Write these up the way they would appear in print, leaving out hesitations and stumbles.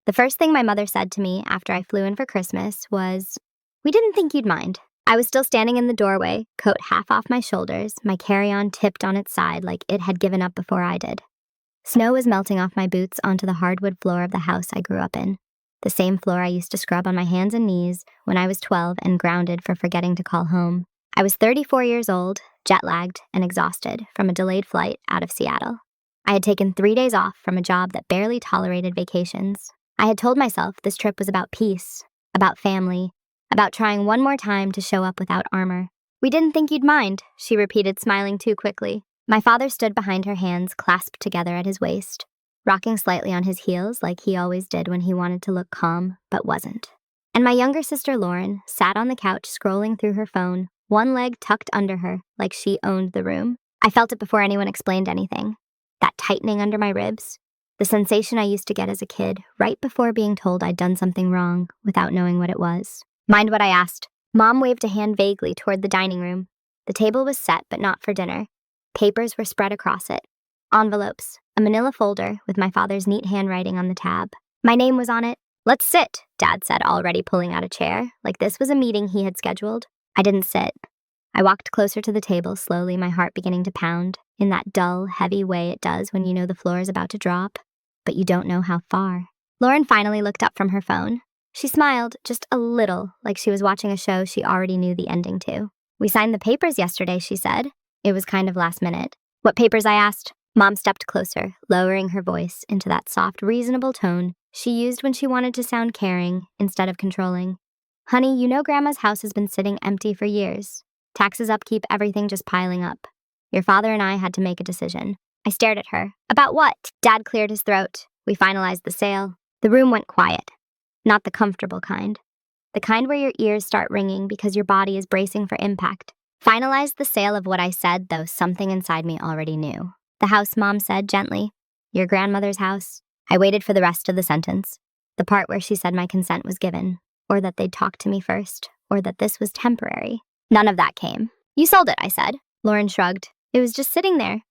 The first thing my mother said to me after I flew in for Christmas was, "We didn't think you'd mind." I was still standing in the doorway, coat half off my shoulders, my carry-on tipped on its side like it had given up before I did. Snow was melting off my boots onto the hardwood floor of the house I grew up in, the same floor I used to scrub on my hands and knees when I was 12 and grounded for forgetting to call home. I was 34 years old, jet-lagged, and exhausted from a delayed flight out of Seattle. I had taken 3 days off from a job that barely tolerated vacations. I had told myself this trip was about peace, about family, about trying one more time to show up without armor. "We didn't think you'd mind," she repeated, smiling too quickly. My father stood behind her, hands clasped together at his waist, rocking slightly on his heels like he always did when he wanted to look calm, but wasn't. And my younger sister Lauren sat on the couch scrolling through her phone, one leg tucked under her like she owned the room. I felt it before anyone explained anything. That tightening under my ribs, the sensation I used to get as a kid right before being told I'd done something wrong without knowing what it was. "Mind what I asked?" Mom waved a hand vaguely toward the dining room. The table was set, but not for dinner. Papers were spread across it. Envelopes, a manila folder with my father's neat handwriting on the tab. My name was on it. "Let's sit," Dad said, already pulling out a chair, like this was a meeting he had scheduled. I didn't sit. I walked closer to the table, slowly, my heart beginning to pound, in that dull, heavy way it does when you know the floor is about to drop, but you don't know how far. Lauren finally looked up from her phone. She smiled, just a little, like she was watching a show she already knew the ending to. "We signed the papers yesterday," she said. It was kind of last minute. "What papers?" I asked. Mom stepped closer, lowering her voice into that soft, reasonable tone she used when she wanted to sound caring instead of controlling. "Honey, you know Grandma's house has been sitting empty for years. Taxes upkeep, everything just piling up. Your father and I had to make a decision." I stared at her. "About what?" Dad cleared his throat. "We finalized the sale." The room went quiet. Not the comfortable kind. The kind where your ears start ringing because your body is bracing for impact. "Finalized the sale of what I said, though something inside me already knew. The house," Mom said gently. "Your grandmother's house." I waited for the rest of the sentence. The part where she said my consent was given, or that they'd talk to me first, or that this was temporary. None of that came. "You sold it," I said. Lauren shrugged. "It was just sitting there.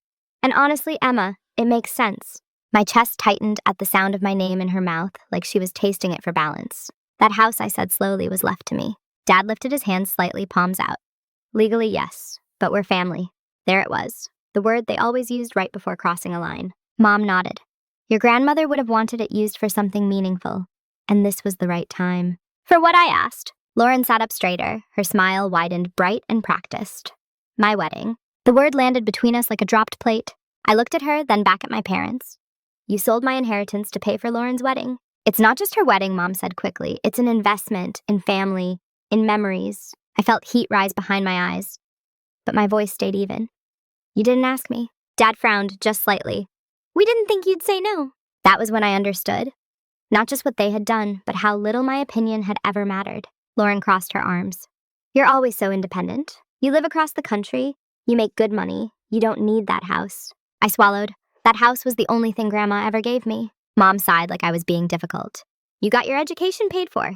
And honestly, Emma, it makes sense." My chest tightened at the sound of my name in her mouth, like she was tasting it for balance. "That house," I said slowly, "was left to me." Dad lifted his hands slightly, palms out. "Legally, yes, but we're family." There it was, the word they always used right before crossing a line. Mom nodded. "Your grandmother would have wanted it used for something meaningful, and this was the right time." "For what?" I asked. Lauren sat up straighter, her smile widened, bright and practiced. "My wedding." The word landed between us like a dropped plate. I looked at her, then back at my parents. "You sold my inheritance to pay for Lauren's wedding." "It's not just her wedding," Mom said quickly. "It's an investment in family, in memories." I felt heat rise behind my eyes, but my voice stayed even. "You didn't ask me." Dad frowned just slightly. "We didn't think you'd say no." That was when I understood. Not just what they had done, but how little my opinion had ever mattered. Lauren crossed her arms. "You're always so independent. You live across the country. You make good money. You don't need that house." I swallowed. That house was the only thing Grandma ever gave me. Mom sighed like I was being difficult. "You got your education paid for.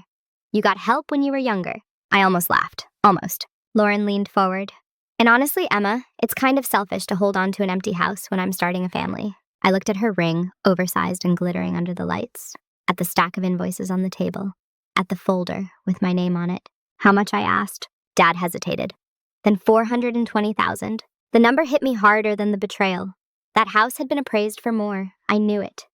You got help when you were younger." I almost laughed. Almost. Lauren leaned forward. "And honestly, Emma, it's kind of selfish to hold on to an empty house when I'm starting a family." I looked at her ring, oversized and glittering under the lights, at the stack of invoices on the table, at the folder with my name on it. "How much?" I asked. Dad hesitated. "Then $420,000. The number hit me harder than the betrayal. That house had been appraised for more. I knew it.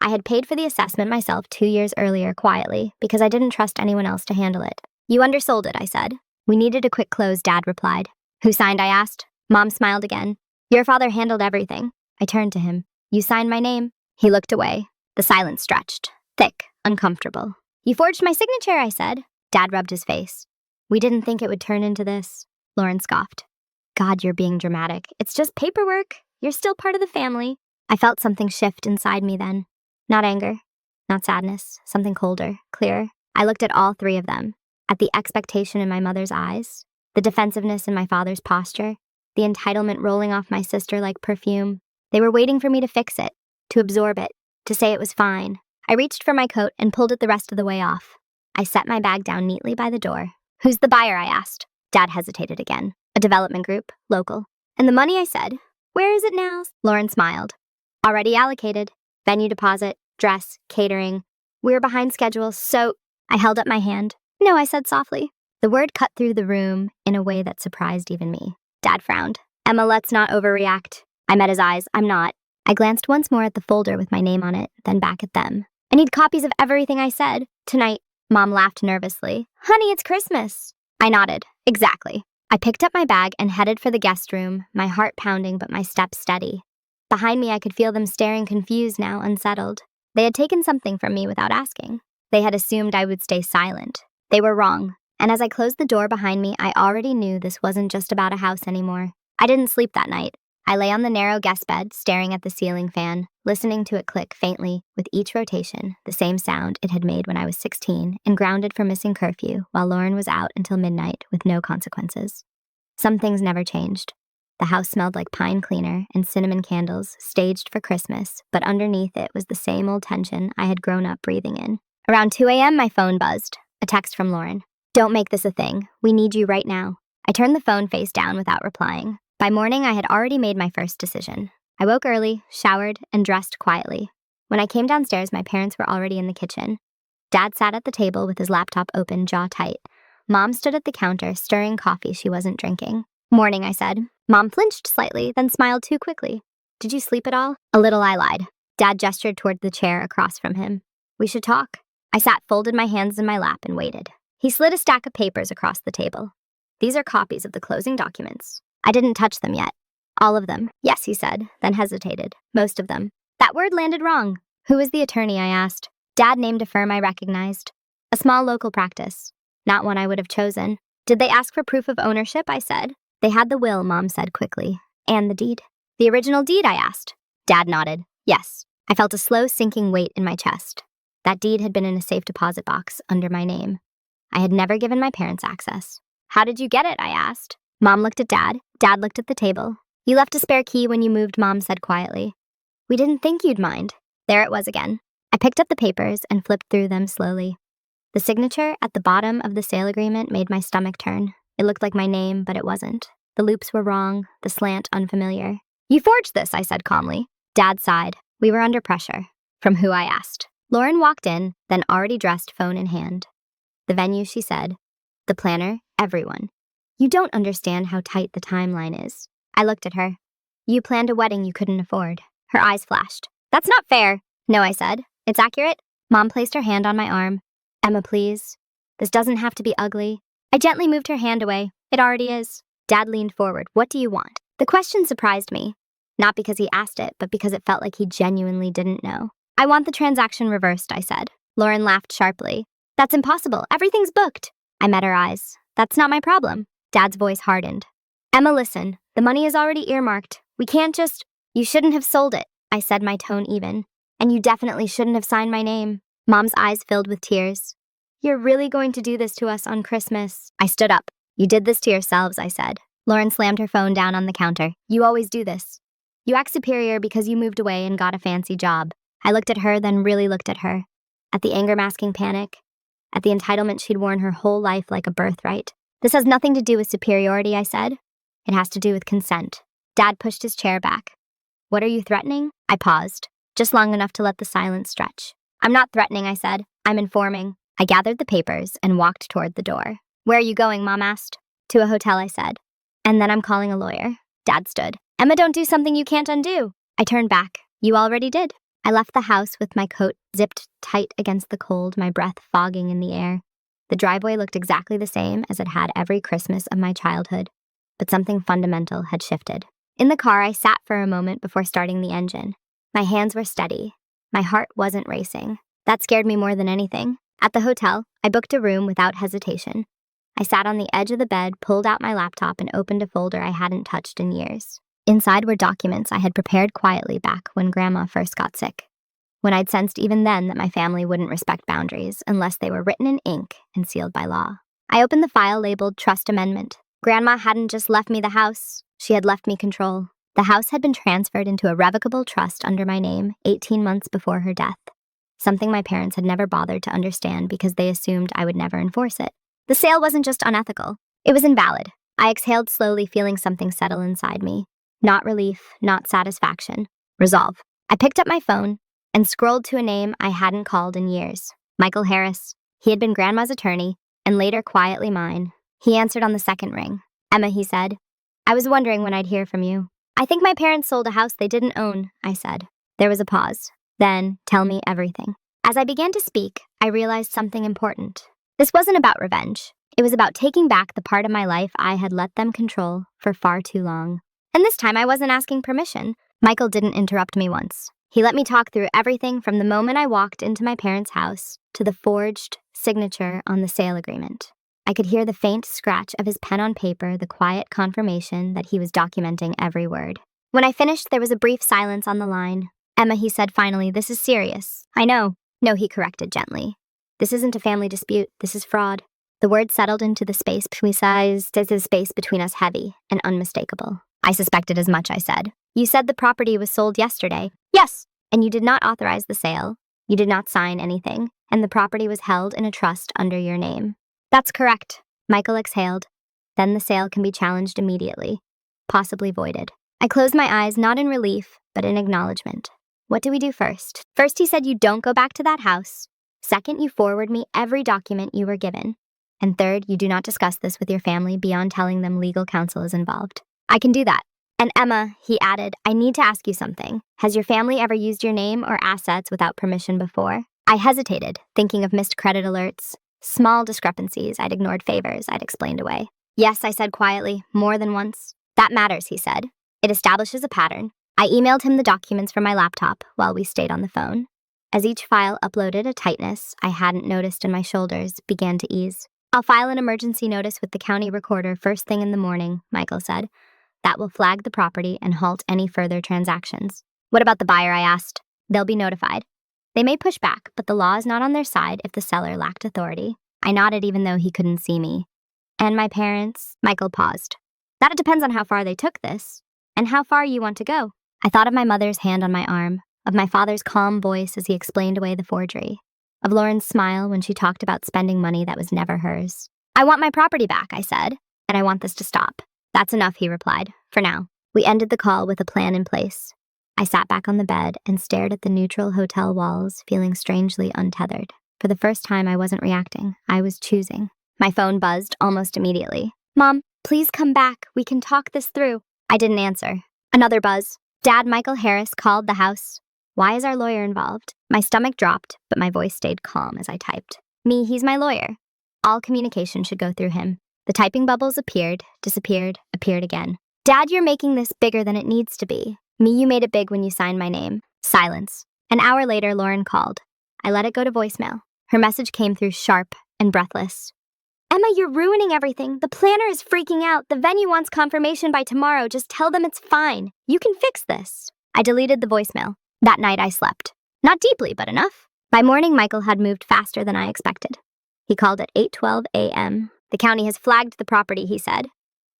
I had paid for the assessment myself 2 years earlier quietly because I didn't trust anyone else to handle it. "You undersold it," I said. "We needed a quick close," Dad replied. "Who signed?" I asked. Mom smiled again. "Your father handled everything." I turned to him. "You signed my name?" He looked away. The silence stretched. Thick, uncomfortable. "You forged my signature," I said. Dad rubbed his face. "We didn't think it would turn into this." Lauren scoffed. "God, you're being dramatic. It's just paperwork. You're still part of the family." I felt something shift inside me then. Not anger, not sadness, something colder, clearer. I looked at all three of them, at the expectation in my mother's eyes, the defensiveness in my father's posture, the entitlement rolling off my sister like perfume. They were waiting for me to fix it, to absorb it, to say it was fine. I reached for my coat and pulled it the rest of the way off. I set my bag down neatly by the door. "Who's the buyer?" I asked. Dad hesitated again. "A development group, local." "And the money?" I said. "Where is it now?" Lauren smiled. "Already allocated. Venue deposit, dress, catering. We're behind schedule, so I held up my hand. No, I said softly. The word cut through the room in a way that surprised even me. Dad frowned. Emma, let's not overreact. I met his eyes. I'm not. I glanced once more at the folder with my name on it, then back at them. I need copies of everything I said. Tonight. Mom laughed nervously. Honey, it's Christmas. I nodded. Exactly. I picked up my bag and headed for the guest room, my heart pounding but my steps steady. Behind me, I could feel them staring confused now, unsettled. They had taken something from me without asking. They had assumed I would stay silent. They were wrong. And as I closed the door behind me, I already knew this wasn't just about a house anymore. I didn't sleep that night. I lay on the narrow guest bed, staring at the ceiling fan, listening to it click faintly with each rotation, the same sound it had made when I was 16, and grounded for missing curfew while Lauren was out until midnight with no consequences. Some things never changed. The house smelled like pine cleaner and cinnamon candles, staged for Christmas, but underneath it was the same old tension I had grown up breathing in. Around 2 a.m., my phone buzzed. A text from Lauren. Don't make this a thing. We need you right now. I turned the phone face down without replying. By morning, I had already made my first decision. I woke early, showered, and dressed quietly. When I came downstairs, my parents were already in the kitchen. Dad sat at the table with his laptop open, jaw tight. Mom stood at the counter, stirring coffee she wasn't drinking. Morning, I said. Mom flinched slightly, then smiled too quickly. Did you sleep at all? A little, I lied. Dad gestured toward the chair across from him. We should talk. I sat, folded my hands in my lap, and waited. He slid a stack of papers across the table. These are copies of the closing documents. I didn't touch them yet. All of them. Yes, he said, then hesitated. Most of them. That word landed wrong. Who is the attorney, I asked. Dad named a firm I recognized. A small local practice. Not one I would have chosen. Did they ask for proof of ownership, I said. They had the will, Mom said quickly. And the deed. The original deed, I asked. Dad nodded. Yes. I felt a slow sinking weight in my chest. That deed had been in a safe deposit box under my name. I had never given my parents access. How did you get it, I asked. Mom looked at Dad. Dad looked at the table. You left a spare key when you moved, Mom said quietly. We didn't think you'd mind. There it was again. I picked up the papers and flipped through them slowly. The signature at the bottom of the sale agreement made my stomach turn. It looked like my name, but it wasn't. The loops were wrong, the slant unfamiliar. You forged this, I said calmly. Dad sighed. We were under pressure. From who, I asked. Lauren walked in, then already dressed, phone in hand. The venue, she said. The planner, everyone. You don't understand how tight the timeline is. I looked at her. You planned a wedding you couldn't afford. Her eyes flashed. That's not fair. No, I said. It's accurate. Mom placed her hand on my arm. Emma, please. This doesn't have to be ugly. I gently moved her hand away. It already is. Dad leaned forward. What do you want? The question surprised me. Not because he asked it, but because it felt like he genuinely didn't know. I want the transaction reversed, I said. Lauren laughed sharply. That's impossible. Everything's booked. I met her eyes. That's not my problem. Dad's voice hardened. Emma, listen. The money is already earmarked. We can't just... You shouldn't have sold it, I said, my tone even. And you definitely shouldn't have signed my name. Mom's eyes filled with tears. You're really going to do this to us on Christmas? I stood up. You did this to yourselves, I said. Lauren slammed her phone down on the counter. You always do this. You act superior because you moved away and got a fancy job. I looked at her, then really looked at her. At the anger masking panic. At the entitlement she'd worn her whole life like a birthright. This has nothing to do with superiority, I said. It has to do with consent. Dad pushed his chair back. What are you threatening? I paused, just long enough to let the silence stretch. I'm not threatening, I said. I'm informing. I gathered the papers and walked toward the door. Where are you going, Mom asked. To a hotel, I said. And then I'm calling a lawyer. Dad stood. Emma, don't do something you can't undo. I turned back. You already did. I left the house with my coat zipped tight against the cold, my breath fogging in the air. The driveway looked exactly the same as it had every Christmas of my childhood, but something fundamental had shifted. In the car, I sat for a moment before starting the engine. My hands were steady. My heart wasn't racing. That scared me more than anything. At the hotel, I booked a room without hesitation. I sat on the edge of the bed, pulled out my laptop, and opened a folder I hadn't touched in years. Inside were documents I had prepared quietly back when Grandma first got sick, when I'd sensed even then that my family wouldn't respect boundaries unless they were written in ink and sealed by law. I opened the file labeled Trust Amendment. Grandma hadn't just left me the house, she had left me control. The house had been transferred into a revocable trust under my name 18 months before her death, something my parents had never bothered to understand because they assumed I would never enforce it. The sale wasn't just unethical, it was invalid. I exhaled slowly, feeling something settle inside me. Not relief, not satisfaction. Resolve. I picked up my phone, and scrolled to a name I hadn't called in years. Michael Harris. He had been Grandma's attorney, and later quietly mine. He answered on the second ring. Emma, he said. I was wondering when I'd hear from you. I think my parents sold a house they didn't own, I said. There was a pause. Then, tell me everything. As I began to speak, I realized something important. This wasn't about revenge. It was about taking back the part of my life I had let them control for far too long. And this time I wasn't asking permission. Michael didn't interrupt me once. He let me talk through everything from the moment I walked into my parents' house to the forged signature on the sale agreement. I could hear the faint scratch of his pen on paper, the quiet confirmation that he was documenting every word. When I finished, there was a brief silence on the line. Emma, he said finally, this is serious. I know. No, he corrected gently. This isn't a family dispute. This is fraud. The word settled into the space between us heavy and unmistakable. I suspected as much, I said. You said the property was sold yesterday. Yes. And you did not authorize the sale. You did not sign anything, and the property was held in a trust under your name. That's correct. Michael exhaled. Then the sale can be challenged immediately, possibly voided. I closed my eyes, not in relief, but in acknowledgement. What do we do first? First, he said you don't go back to that house. Second, you forward me every document you were given. And third, you do not discuss this with your family beyond telling them legal counsel is involved. I can do that. And Emma, he added, I need to ask you something. Has your family ever used your name or assets without permission before? I hesitated, thinking of missed credit alerts, small discrepancies I'd ignored, favors I'd explained away. Yes, I said quietly, more than once. That matters, he said. It establishes a pattern. I emailed him the documents from my laptop while we stayed on the phone. As each file uploaded, a tightness I hadn't noticed in my shoulders began to ease. I'll file an emergency notice with the county recorder first thing in the morning, Michael said. That will flag the property and halt any further transactions. What about the buyer, I asked. They'll be notified. They may push back, but the law is not on their side if the seller lacked authority. I nodded even though he couldn't see me. And my parents? Michael paused. That depends on how far they took this, and how far you want to go. I thought of my mother's hand on my arm, of my father's calm voice as he explained away the forgery, of Lauren's smile when she talked about spending money that was never hers. I want my property back, I said, and I want this to stop. That's enough, he replied, for now. We ended the call with a plan in place. I sat back on the bed and stared at the neutral hotel walls, feeling strangely untethered. For the first time, I wasn't reacting. I was choosing. My phone buzzed almost immediately. Mom, please come back. We can talk this through. I didn't answer. Another buzz. Dad, Michael Harris called the house. Why is our lawyer involved? My stomach dropped, but my voice stayed calm as I typed. Me, he's my lawyer. All communication should go through him. The typing bubbles appeared, disappeared, appeared again. Dad, you're making this bigger than it needs to be. Me, you made it big when you signed my name. Silence. An hour later, Lauren called. I let it go to voicemail. Her message came through sharp and breathless. Emma, you're ruining everything. The planner is freaking out. The venue wants confirmation by tomorrow. Just tell them it's fine. You can fix this. I deleted the voicemail. That night I slept. Not deeply, but enough. By morning, Michael had moved faster than I expected. He called at 8:12 a.m. The county has flagged the property, he said.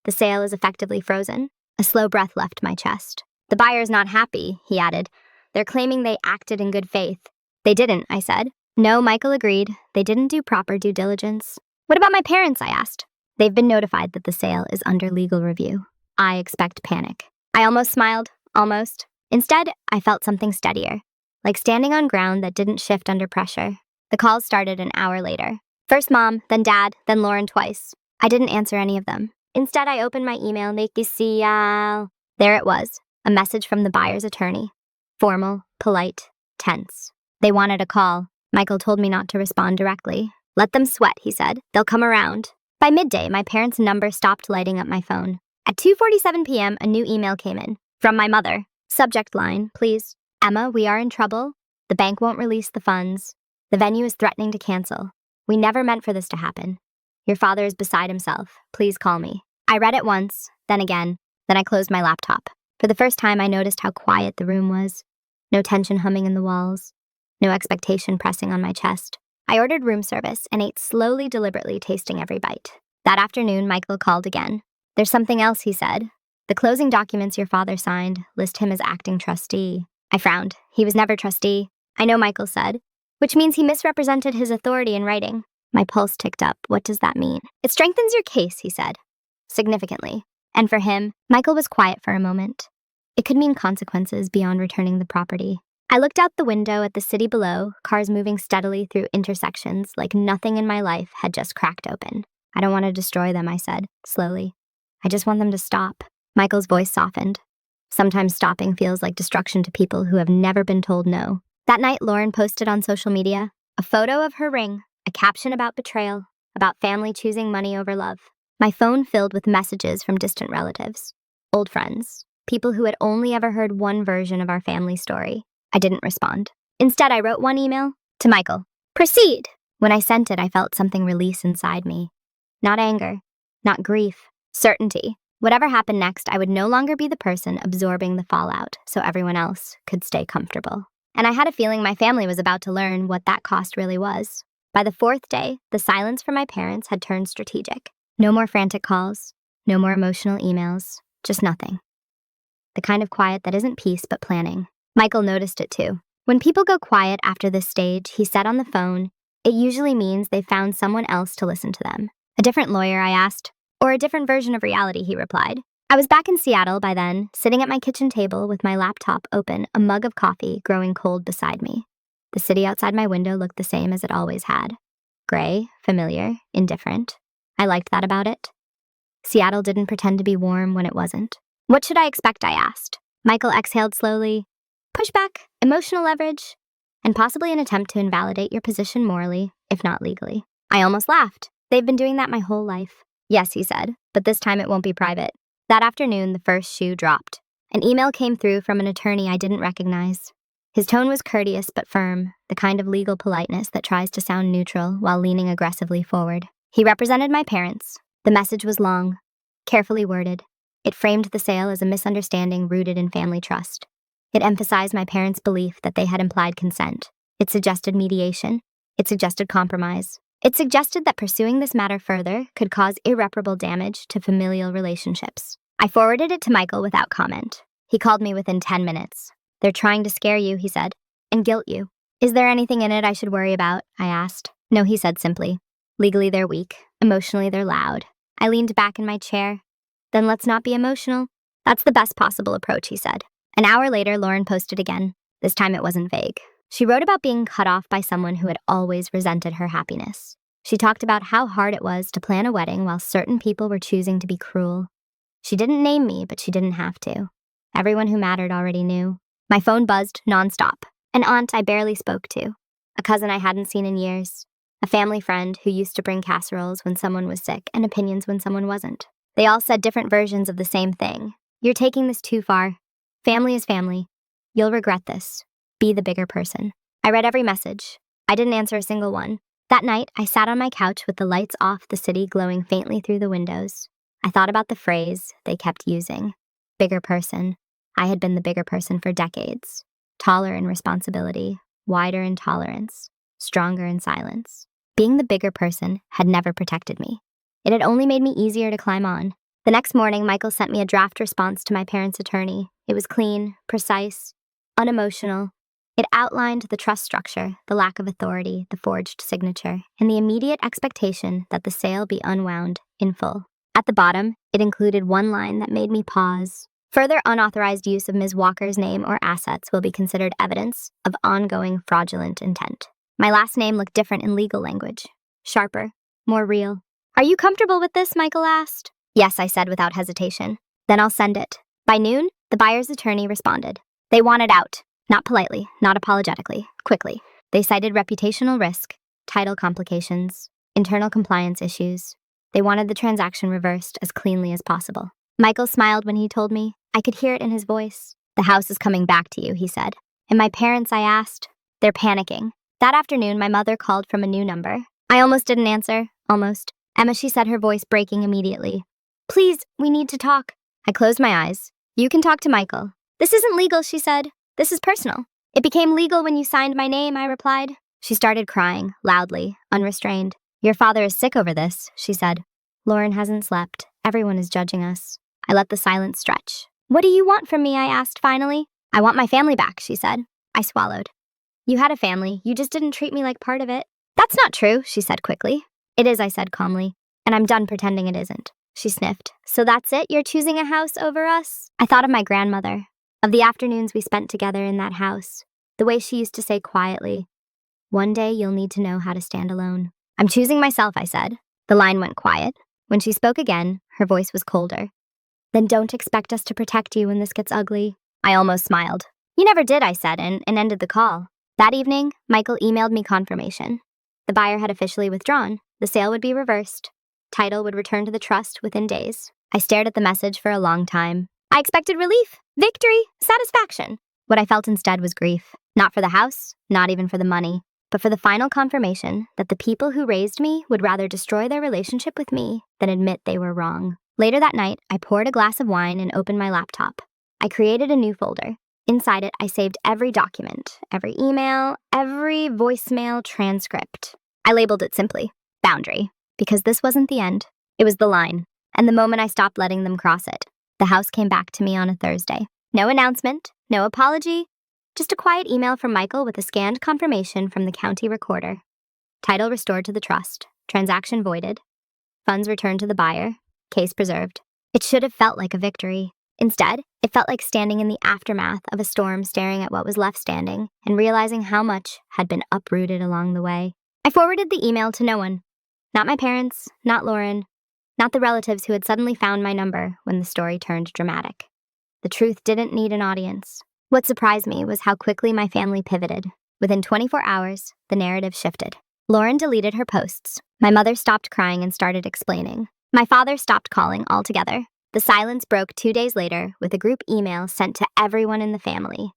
The sale is effectively frozen. A slow breath left my chest. The buyer's not happy, he added. They're claiming they acted in good faith. They didn't, I said. No, Michael agreed. They didn't do proper due diligence. What about my parents, I asked. They've been notified that the sale is under legal review. I expect panic. I almost smiled. Almost. Instead, I felt something steadier, like standing on ground that didn't shift under pressure. The calls started an hour later. First Mom, then Dad, then Lauren twice. I didn't answer any of them. Instead, I opened my email. There it was, a message from the buyer's attorney. Formal, polite, tense. They wanted a call. Michael told me not to respond directly. Let them sweat, he said. They'll come around. By midday, my parents' number stopped lighting up my phone. At 2:47 p.m., a new email came in. From my mother. Subject line, please. Emma, we are in trouble. The bank won't release the funds. The venue is threatening to cancel. We never meant for this to happen. Your father is beside himself. Please call me. I read it once, then again. Then I closed my laptop. For the first time, I noticed how quiet the room was. No tension humming in the walls. No expectation pressing on my chest. I ordered room service and ate slowly, deliberately, tasting every bite. That afternoon, Michael called again. There's something else, he said. The closing documents your father signed list him as acting trustee. I frowned. He was never trustee. I know, Michael said. Which means he misrepresented his authority in writing. My pulse ticked up. What does that mean? It strengthens your case, he said. Significantly. And for him, Michael was quiet for a moment. It could mean consequences beyond returning the property. I looked out the window at the city below, cars moving steadily through intersections like nothing in my life had just cracked open. I don't want to destroy them, I said, slowly. I just want them to stop. Michael's voice softened. Sometimes stopping feels like destruction to people who have never been told no. That night, Lauren posted on social media a photo of her ring, a caption about betrayal, about family choosing money over love. My phone filled with messages from distant relatives, old friends, people who had only ever heard one version of our family story. I didn't respond. Instead, I wrote one email to Michael. Proceed! When I sent it, I felt something release inside me. Not anger, not grief, certainty. Whatever happened next, I would no longer be the person absorbing the fallout so everyone else could stay comfortable. And I had a feeling my family was about to learn what that cost really was. By the fourth day, the silence from my parents had turned strategic. No more frantic calls, no more emotional emails, just nothing. The kind of quiet that isn't peace but planning. Michael noticed it too. When people go quiet after this stage, he said on the phone, it usually means they found someone else to listen to them. A different lawyer, I asked. Or a different version of reality, he replied. I was back in Seattle by then, sitting at my kitchen table with my laptop open, a mug of coffee growing cold beside me. The city outside my window looked the same as it always had. Gray, familiar, indifferent. I liked that about it. Seattle didn't pretend to be warm when it wasn't. What should I expect, I asked. Michael exhaled slowly. Pushback, emotional leverage, and possibly an attempt to invalidate your position morally, if not legally. I almost laughed. They've been doing that my whole life. Yes, he said, but this time it won't be private. That afternoon, the first shoe dropped. An email came through from an attorney I didn't recognize. His tone was courteous but firm, the kind of legal politeness that tries to sound neutral while leaning aggressively forward. He represented my parents. The message was long, carefully worded. It framed the sale as a misunderstanding rooted in family trust. It emphasized my parents' belief that they had implied consent. It suggested mediation. It suggested compromise. It suggested that pursuing this matter further could cause irreparable damage to familial relationships. I forwarded it to Michael without comment. He called me within 10 minutes. They're trying to scare you, he said, and guilt you. Is there anything in it I should worry about? I asked. No, he said simply. Legally, they're weak. Emotionally, they're loud. I leaned back in my chair. Then let's not be emotional. That's the best possible approach, he said. An hour later, Lauren posted again. This time it wasn't vague. She wrote about being cut off by someone who had always resented her happiness. She talked about how hard it was to plan a wedding while certain people were choosing to be cruel. She didn't name me, but she didn't have to. Everyone who mattered already knew. My phone buzzed nonstop. An aunt I barely spoke to. A cousin I hadn't seen in years. A family friend who used to bring casseroles when someone was sick and opinions when someone wasn't. They all said different versions of the same thing. You're taking this too far. Family is family. You'll regret this. Be the bigger person. I read every message. I didn't answer a single one. That night, I sat on my couch with the lights off, the city glowing faintly through the windows. I thought about the phrase they kept using. Bigger person. I had been the bigger person for decades. Taller in responsibility, wider in tolerance, stronger in silence. Being the bigger person had never protected me. It had only made me easier to climb on. The next morning, Michael sent me a draft response to my parents' attorney. It was clean, precise, unemotional. It outlined the trust structure, the lack of authority, the forged signature, and the immediate expectation that the sale be unwound in full. At the bottom, it included one line that made me pause. Further unauthorized use of Ms. Walker's name or assets will be considered evidence of ongoing fraudulent intent. My last name looked different in legal language. Sharper, more real. Are you comfortable with this? Michael asked. Yes, I said without hesitation. Then I'll send it. By noon, the buyer's attorney responded. They wanted out. Not politely, not apologetically, quickly. They cited reputational risk, title complications, internal compliance issues. They wanted the transaction reversed as cleanly as possible. Michael smiled when he told me. I could hear it in his voice. The house is coming back to you, he said. And my parents, I asked. They're panicking. That afternoon, my mother called from a new number. I almost didn't answer. Almost. Emma, she said, her voice breaking immediately. Please, we need to talk. I closed my eyes. You can talk to Michael. This isn't legal, she said. This is personal. It became legal when you signed my name, I replied. She started crying, loudly, unrestrained. Your father is sick over this, she said. Lauren hasn't slept. Everyone is judging us. I let the silence stretch. What do you want from me? I asked finally. I want my family back, she said. I swallowed. You had a family. You just didn't treat me like part of it. That's not true, she said quickly. It is, I said calmly. And I'm done pretending it isn't. She sniffed. So that's it? You're choosing a house over us? I thought of my grandmother, of the afternoons we spent together in that house, the way she used to say quietly, "One day you'll need to know how to stand alone." "I'm choosing myself," I said. The line went quiet. When she spoke again, her voice was colder. "Then don't expect us to protect you when this gets ugly." I almost smiled. "You never did," I said, and ended the call. That evening, Michael emailed me confirmation. The buyer had officially withdrawn. The sale would be reversed. Title would return to the trust within days. I stared at the message for a long time. I expected relief, victory, satisfaction. What I felt instead was grief. Not for the house, not even for the money, but for the final confirmation that the people who raised me would rather destroy their relationship with me than admit they were wrong. Later that night, I poured a glass of wine and opened my laptop. I created a new folder. Inside it, I saved every document, every email, every voicemail transcript. I labeled it simply, boundary, because this wasn't the end. It was the line. And the moment I stopped letting them cross it, the house came back to me on a Thursday. No announcement, no apology, just a quiet email from Michael with a scanned confirmation from the county recorder. Title restored to the trust, transaction voided, funds returned to the buyer, case preserved. It should have felt like a victory. Instead, it felt like standing in the aftermath of a storm, staring at what was left standing and realizing how much had been uprooted along the way. I forwarded the email to no one. Not my parents, not Lauren, not the relatives who had suddenly found my number when the story turned dramatic. The truth didn't need an audience. What surprised me was how quickly my family pivoted. Within 24 hours, the narrative shifted. Lauren deleted her posts. My mother stopped crying and started explaining. My father stopped calling altogether. The silence broke 2 days later with a group email sent to everyone in the family.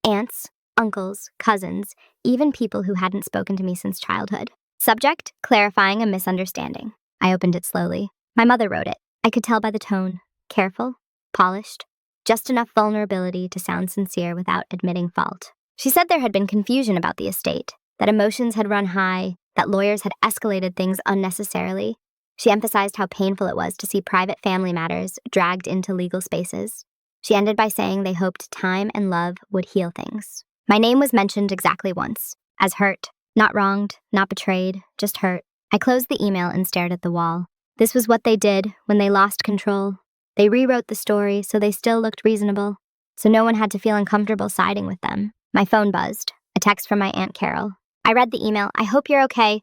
Aunts, uncles, cousins, even people who hadn't spoken to me since childhood. Subject, clarifying a misunderstanding. I opened it slowly. My mother wrote it. I could tell by the tone. Careful, polished, just enough vulnerability to sound sincere without admitting fault. She said there had been confusion about the estate, that emotions had run high, that lawyers had escalated things unnecessarily. She emphasized how painful it was to see private family matters dragged into legal spaces. She ended by saying they hoped time and love would heal things. My name was mentioned exactly once, as hurt, not wronged, not betrayed, just hurt. I closed the email and stared at the wall. This was what they did when they lost control. They rewrote the story so they still looked reasonable, so no one had to feel uncomfortable siding with them. My phone buzzed, a text from my Aunt Carol. I read the email. "I hope you're okay.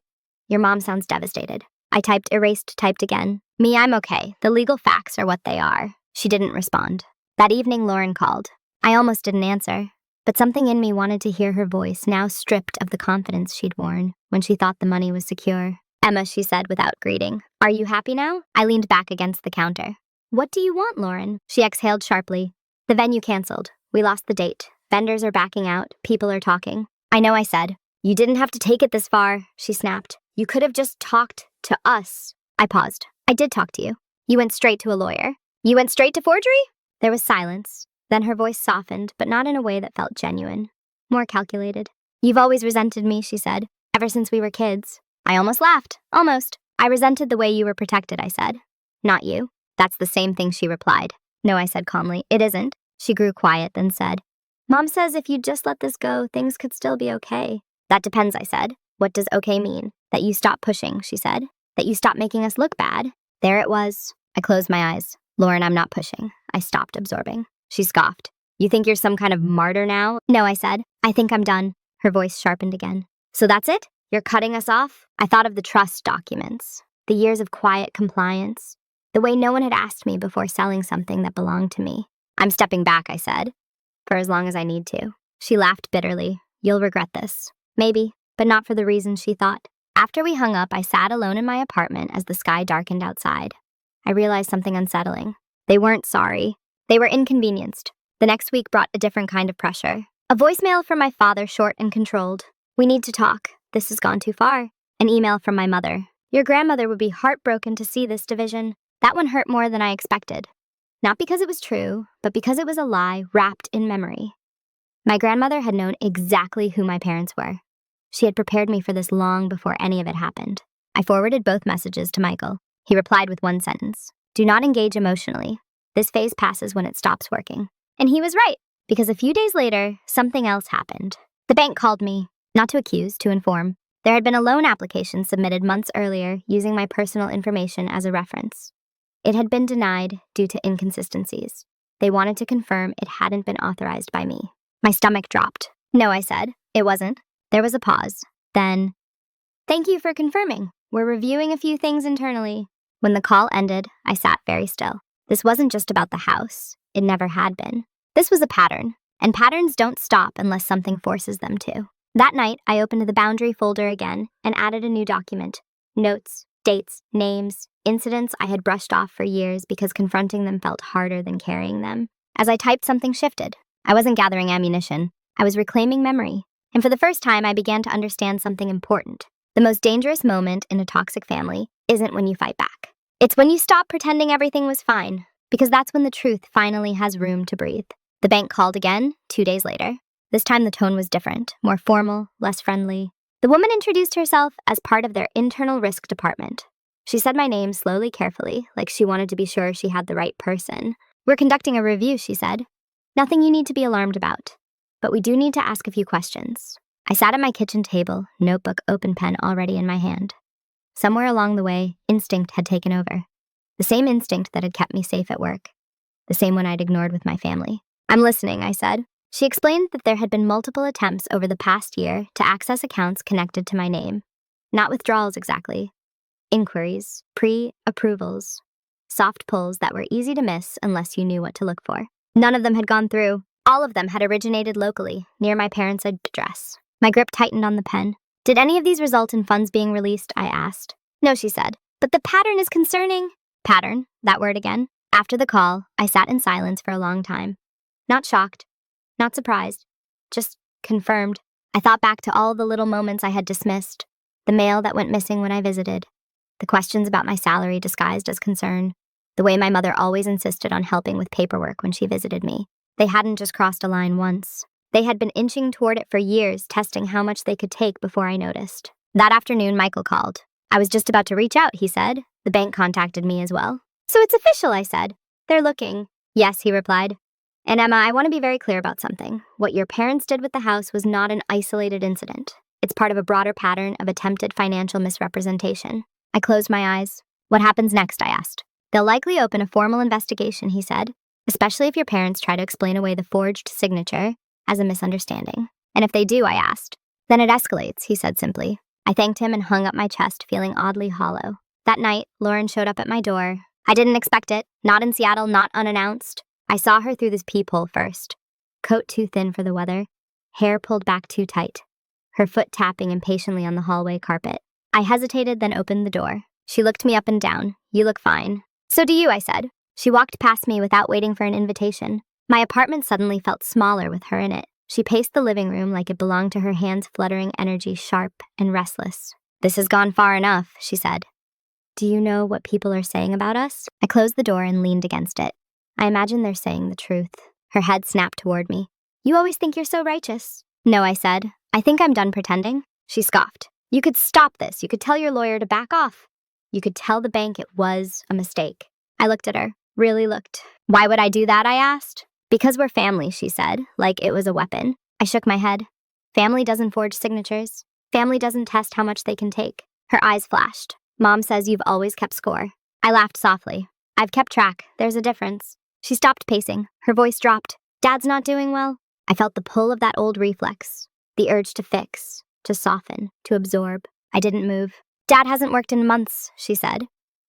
Your mom sounds devastated." I typed, erased, typed again. "Me, I'm okay. The legal facts are what they are." She didn't respond. That evening, Lauren called. I almost didn't answer, but something in me wanted to hear her voice, now stripped of the confidence she'd worn when she thought the money was secure. "Emma," she said without greeting. "Are you happy now?" I leaned back against the counter. "What do you want, Lauren?" She exhaled sharply. "The venue canceled. We lost the date. Vendors are backing out. People are talking." "I know," I said. "You didn't have to take it this far," she snapped. "You could have just talked to us." I paused. "I did talk to you. You went straight to a lawyer. You went straight to forgery?" There was silence. Then her voice softened, but not in a way that felt genuine. More calculated. "You've always resented me," she said. "Ever since we were kids." I almost laughed. Almost. "I resented the way you were protected," I said. "Not you." "That's the same thing," she replied. "No," I said calmly. "It isn't." She grew quiet, then said, "Mom says if you'd just let this go, things could still be okay." "That depends," I said. "What does okay mean?" "That you stop pushing," she said. "That you stop making us look bad." There it was. I closed my eyes. "Lauren, I'm not pushing." I stopped absorbing. She scoffed. "You think you're some kind of martyr now?" "No," I said. "I think I'm done." Her voice sharpened again. "So that's it? You're cutting us off?" I thought of the trust documents, the years of quiet compliance, the way no one had asked me before selling something that belonged to me. "I'm stepping back," I said, "for as long as I need to." She laughed bitterly. "You'll regret this." Maybe, but not for the reasons she thought. After we hung up, I sat alone in my apartment as the sky darkened outside. I realized something unsettling. They weren't sorry. They were inconvenienced. The next week brought a different kind of pressure. A voicemail from my father, short and controlled. "We need to talk. This has gone too far." An email from my mother. "Your grandmother would be heartbroken to see this division." That one hurt more than I expected. Not because it was true, but because it was a lie wrapped in memory. My grandmother had known exactly who my parents were. She had prepared me for this long before any of it happened. I forwarded both messages to Michael. He replied with one sentence. "Do not engage emotionally. This phase passes when it stops working." And he was right, because a few days later, something else happened. The bank called me, not to accuse, to inform. There had been a loan application submitted months earlier using my personal information as a reference. It had been denied due to inconsistencies. They wanted to confirm it hadn't been authorized by me. My stomach dropped. No, I said. It wasn't. There was a pause. Then, thank you for confirming. We're reviewing a few things internally. When the call ended, I sat very still. This wasn't just about the house. It never had been. This was a pattern, and patterns don't stop unless something forces them to. That night, I opened the boundary folder again and added a new document. Notes, dates, names, incidents I had brushed off for years because confronting them felt harder than carrying them. As I typed, something shifted. I wasn't gathering ammunition. I was reclaiming memory. And for the first time, I began to understand something important. The most dangerous moment in a toxic family isn't when you fight back. It's when you stop pretending everything was fine, because that's when the truth finally has room to breathe. The bank called again 2 days later. This time the tone was different, more formal, less friendly. The woman introduced herself as part of their internal risk department. She said my name slowly, carefully, like she wanted to be sure she had the right person. We're conducting a review, she said. Nothing you need to be alarmed about, but we do need to ask a few questions. I sat at my kitchen table, notebook, open pen already in my hand. Somewhere along the way, instinct had taken over. The same instinct that had kept me safe at work. The same one I'd ignored with my family. I'm listening, I said. She explained that there had been multiple attempts over the past year to access accounts connected to my name. Not withdrawals exactly. Inquiries, pre-approvals, soft pulls that were easy to miss unless you knew what to look for. None of them had gone through. All of them had originated locally, near my parents' address. My grip tightened on the pen. Did any of these result in funds being released? I asked. No, she said. But the pattern is concerning. Pattern, that word again. After the call, I sat in silence for a long time. Not shocked, not surprised, just confirmed. I thought back to all the little moments I had dismissed. The mail that went missing when I visited. The questions about my salary disguised as concern. The way my mother always insisted on helping with paperwork when she visited me. They hadn't just crossed a line once. They had been inching toward it for years, testing how much they could take before I noticed. That afternoon, Michael called. I was just about to reach out, he said. The bank contacted me as well. So it's official, I said. They're looking. Yes, he replied. And Emma, I want to be very clear about something. What your parents did with the house was not an isolated incident. It's part of a broader pattern of attempted financial misrepresentation. I closed my eyes. What happens next, I asked. They'll likely open a formal investigation, he said, especially if your parents try to explain away the forged signature as a misunderstanding. And if they do, I asked. Then it escalates, he said simply. I thanked him and hung up my chest, feeling oddly hollow. That night, Lauren showed up at my door. I didn't expect it. Not in Seattle, not unannounced. I saw her through this peephole first. Coat too thin for the weather, hair pulled back too tight, her foot tapping impatiently on the hallway carpet. I hesitated, then opened the door. She looked me up and down. You look fine. So do you, I said. She walked past me without waiting for an invitation. My apartment suddenly felt smaller with her in it. She paced the living room like it belonged to her hands, fluttering energy, sharp and restless. This has gone far enough, she said. Do you know what people are saying about us? I closed the door and leaned against it. I imagine they're saying the truth. Her head snapped toward me. You always think you're so righteous. No, I said. I think I'm done pretending. She scoffed. You could stop this. You could tell your lawyer to back off. You could tell the bank it was a mistake. I looked at her. Really looked. Why would I do that, I asked. Because we're family, she said, like it was a weapon. I shook my head. Family doesn't forge signatures. Family doesn't test how much they can take. Her eyes flashed. Mom says you've always kept score. I laughed softly. I've kept track. There's a difference. She stopped pacing. Her voice dropped. Dad's not doing well. I felt the pull of that old reflex. The urge to fix, to soften, to absorb. I didn't move. Dad hasn't worked in months, she said.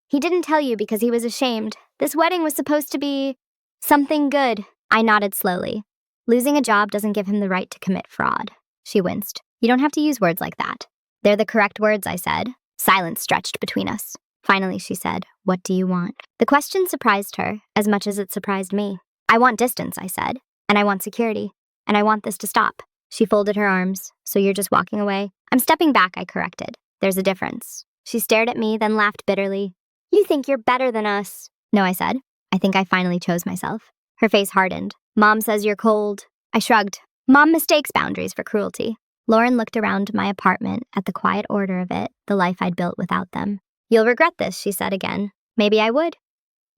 He didn't tell you because he was ashamed. This wedding was supposed to be something good. I nodded slowly. Losing a job doesn't give him the right to commit fraud. She winced. You don't have to use words like that. They're the correct words, I said. Silence stretched between us. Finally, she said, what do you want? The question surprised her as much as it surprised me. I want distance, I said. And I want security. And I want this to stop. She folded her arms. So you're just walking away? I'm stepping back, I corrected. There's a difference. She stared at me, then laughed bitterly. You think you're better than us. No, I said. I think I finally chose myself. Her face hardened. Mom says you're cold. I shrugged. Mom mistakes boundaries for cruelty. Lauren looked around my apartment at the quiet order of it, the life I'd built without them. You'll regret this, she said again. Maybe I would.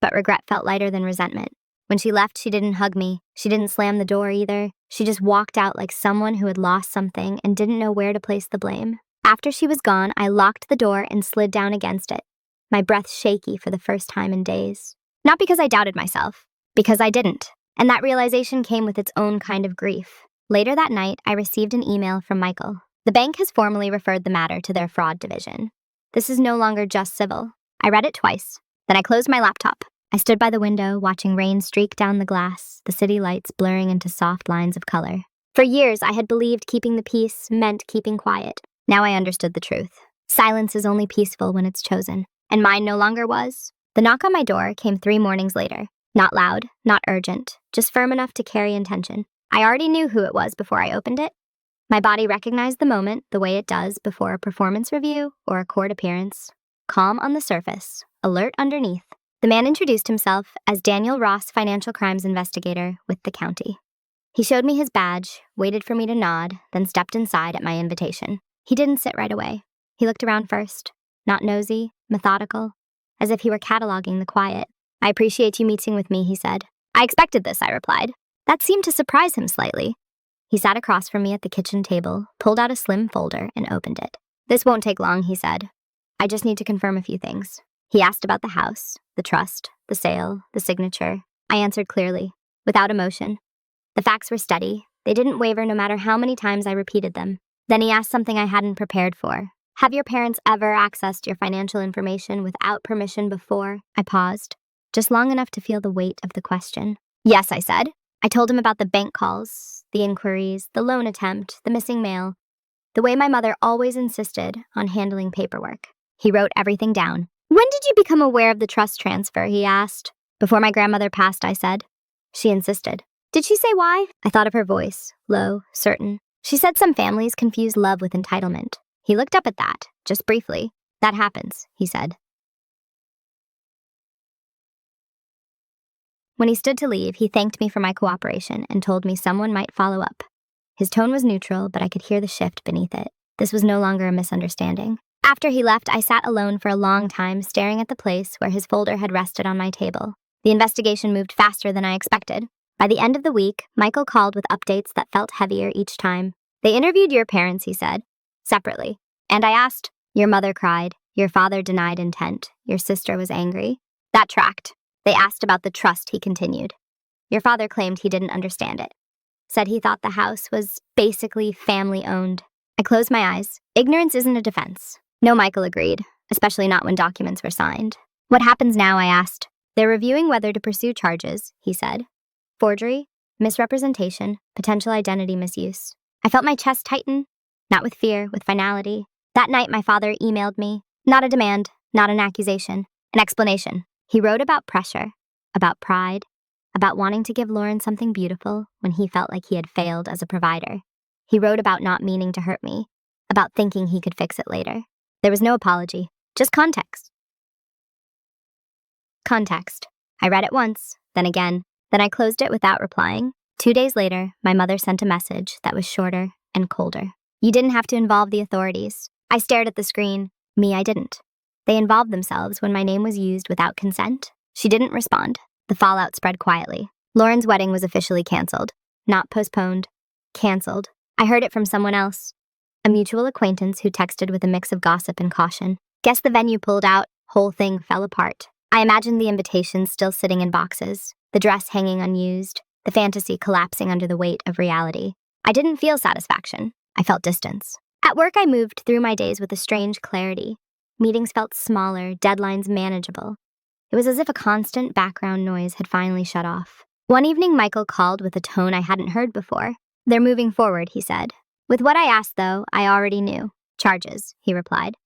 But regret felt lighter than resentment. When she left, she didn't hug me. She didn't slam the door either. She just walked out like someone who had lost something and didn't know where to place the blame. After she was gone, I locked the door and slid down against it, my breath shaky for the first time in days. Not because I doubted myself, because I didn't. And that realization came with its own kind of grief. Later that night, I received an email from Michael. The bank has formally referred the matter to their fraud division. This is no longer just civil. I read it twice. Then I closed my laptop. I stood by the window, watching rain streak down the glass, the city lights blurring into soft lines of color. For years, I had believed keeping the peace meant keeping quiet. Now I understood the truth. Silence is only peaceful when it's chosen. And mine no longer was. The knock on my door came 3 mornings later. Not loud, not urgent, just firm enough to carry intention. I already knew who it was before I opened it. My body recognized the moment the way it does before a performance review or a court appearance. Calm on the surface, alert underneath. The man introduced himself as Daniel Ross, financial crimes investigator with the county. He showed me his badge, waited for me to nod, then stepped inside at my invitation. He didn't sit right away. He looked around first, not nosy, methodical, as if he were cataloging the quiet. "I appreciate you meeting with me," he said. "I expected this," I replied. That seemed to surprise him slightly. He sat across from me at the kitchen table, pulled out a slim folder, and opened it. "This won't take long," he said. "I just need to confirm a few things." He asked about the house, the trust, the sale, the signature. I answered clearly, without emotion. The facts were steady. They didn't waver no matter how many times I repeated them. Then he asked something I hadn't prepared for. "Have your parents ever accessed your financial information without permission before?" I paused, just long enough to feel the weight of the question. "Yes," I said. I told him about the bank calls, the inquiries, the loan attempt, the missing mail, the way my mother always insisted on handling paperwork. He wrote everything down. "When did you become aware of the trust transfer?" he asked. "Before my grandmother passed," I said. She insisted. "Did she say why?" I thought of her voice, low, certain. She said some families confuse love with entitlement. He looked up at that, just briefly. "That happens," he said. When he stood to leave, he thanked me for my cooperation and told me someone might follow up. His tone was neutral, but I could hear the shift beneath it. This was no longer a misunderstanding. After he left, I sat alone for a long time, staring at the place where his folder had rested on my table. The investigation moved faster than I expected. By the end of the week, Michael called with updates that felt heavier each time. "They interviewed your parents," he said, separately. And I asked, "Your mother cried. Your father denied intent. Your sister was angry." That tracked. They asked about the trust, he continued. "Your father claimed he didn't understand it. Said he thought the house was basically family-owned." I closed my eyes. Ignorance isn't a defense. No, Michael agreed, especially not when documents were signed. "What happens now?" I asked. "They're reviewing whether to pursue charges," he said. "Forgery, misrepresentation, potential identity misuse." I felt my chest tighten, not with fear, with finality. That night, my father emailed me. Not a demand, not an accusation, an explanation. He wrote about pressure, about pride, about wanting to give Lauren something beautiful when he felt like he had failed as a provider. He wrote about not meaning to hurt me, about thinking he could fix it later. There was no apology, just context. Context. I read it once, then again. Then I closed it without replying. 2 days later, my mother sent a message that was shorter and colder. "You didn't have to involve the authorities." I stared at the screen. I didn't. They involved themselves when my name was used without consent. She didn't respond. The fallout spread quietly. Lauren's wedding was officially canceled. Not postponed. Canceled. I heard it from someone else. A mutual acquaintance who texted with a mix of gossip and caution. "Guess the venue pulled out. Whole thing fell apart." I imagined the invitations still sitting in boxes, the dress hanging unused, the fantasy collapsing under the weight of reality. I didn't feel satisfaction. I felt distance. At work, I moved through my days with a strange clarity. Meetings felt smaller, deadlines manageable. It was as if a constant background noise had finally shut off. One evening, Michael called with a tone I hadn't heard before. "They're moving forward," he said. With what I asked, though, I already knew. "Charges," he replied.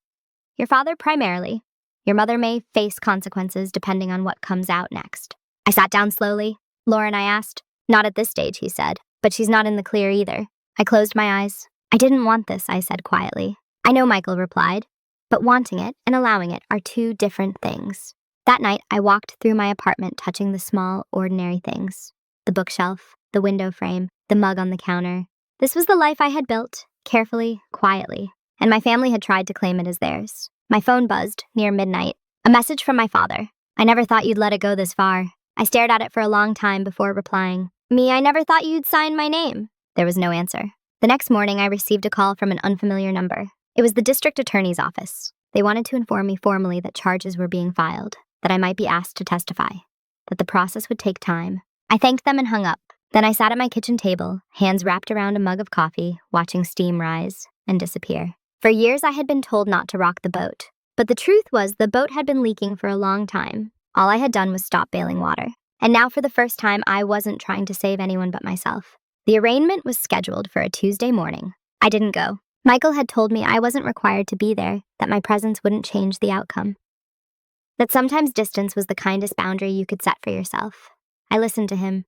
"Your father primarily. Your mother may face consequences depending on what comes out next." I sat down slowly. "Lauren," I asked. "Not at this stage," he said. "But she's not in the clear either." I closed my eyes. "I didn't want this," I said quietly. "I know," Michael replied. "But wanting it and allowing it are two different things." That night, I walked through my apartment touching the small, ordinary things. The bookshelf, the window frame, the mug on the counter. This was the life I had built, carefully, quietly, and my family had tried to claim it as theirs. My phone buzzed, near midnight. A message from my father. "I never thought you'd let it go this far." I stared at it for a long time before replying. "I never thought you'd sign my name." There was no answer. The next morning, I received a call from an unfamiliar number. It was the district attorney's office. They wanted to inform me formally that charges were being filed, that I might be asked to testify, that the process would take time. I thanked them and hung up. Then I sat at my kitchen table, hands wrapped around a mug of coffee, watching steam rise and disappear. For years, I had been told not to rock the boat. But the truth was the boat had been leaking for a long time. All I had done was stop bailing water. And now for the first time, I wasn't trying to save anyone but myself. The arraignment was scheduled for a Tuesday morning. I didn't go. Michael had told me I wasn't required to be there, that my presence wouldn't change the outcome. That sometimes distance was the kindest boundary you could set for yourself. I listened to him.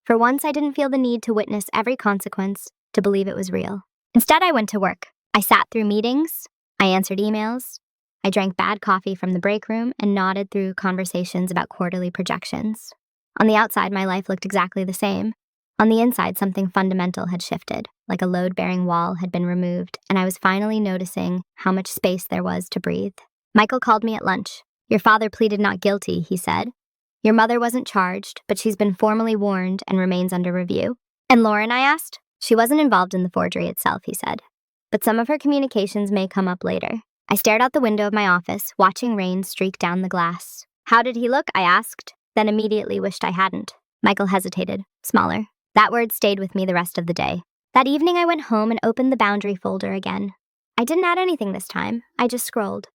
For once, I didn't feel the need to witness every consequence, to believe it was real. Instead, I went to work. I sat through meetings. I answered emails. I drank bad coffee from the break room and nodded through conversations about quarterly projections. On the outside, my life looked exactly the same. On the inside, something fundamental had shifted, like a load-bearing wall had been removed, and I was finally noticing how much space there was to breathe. Michael called me at lunch. "Your father pleaded not guilty," he said. "Your mother wasn't charged, but she's been formally warned and remains under review." "And Lauren?" I asked. "She wasn't involved in the forgery itself," he said. "But some of her communications may come up later." I stared out the window of my office, watching rain streak down the glass. "How did he look?" I asked, then immediately wished I hadn't. Michael hesitated. "Smaller." That word stayed with me the rest of the day. That evening, I went home and opened the boundary folder again. I didn't add anything this time. I just scrolled.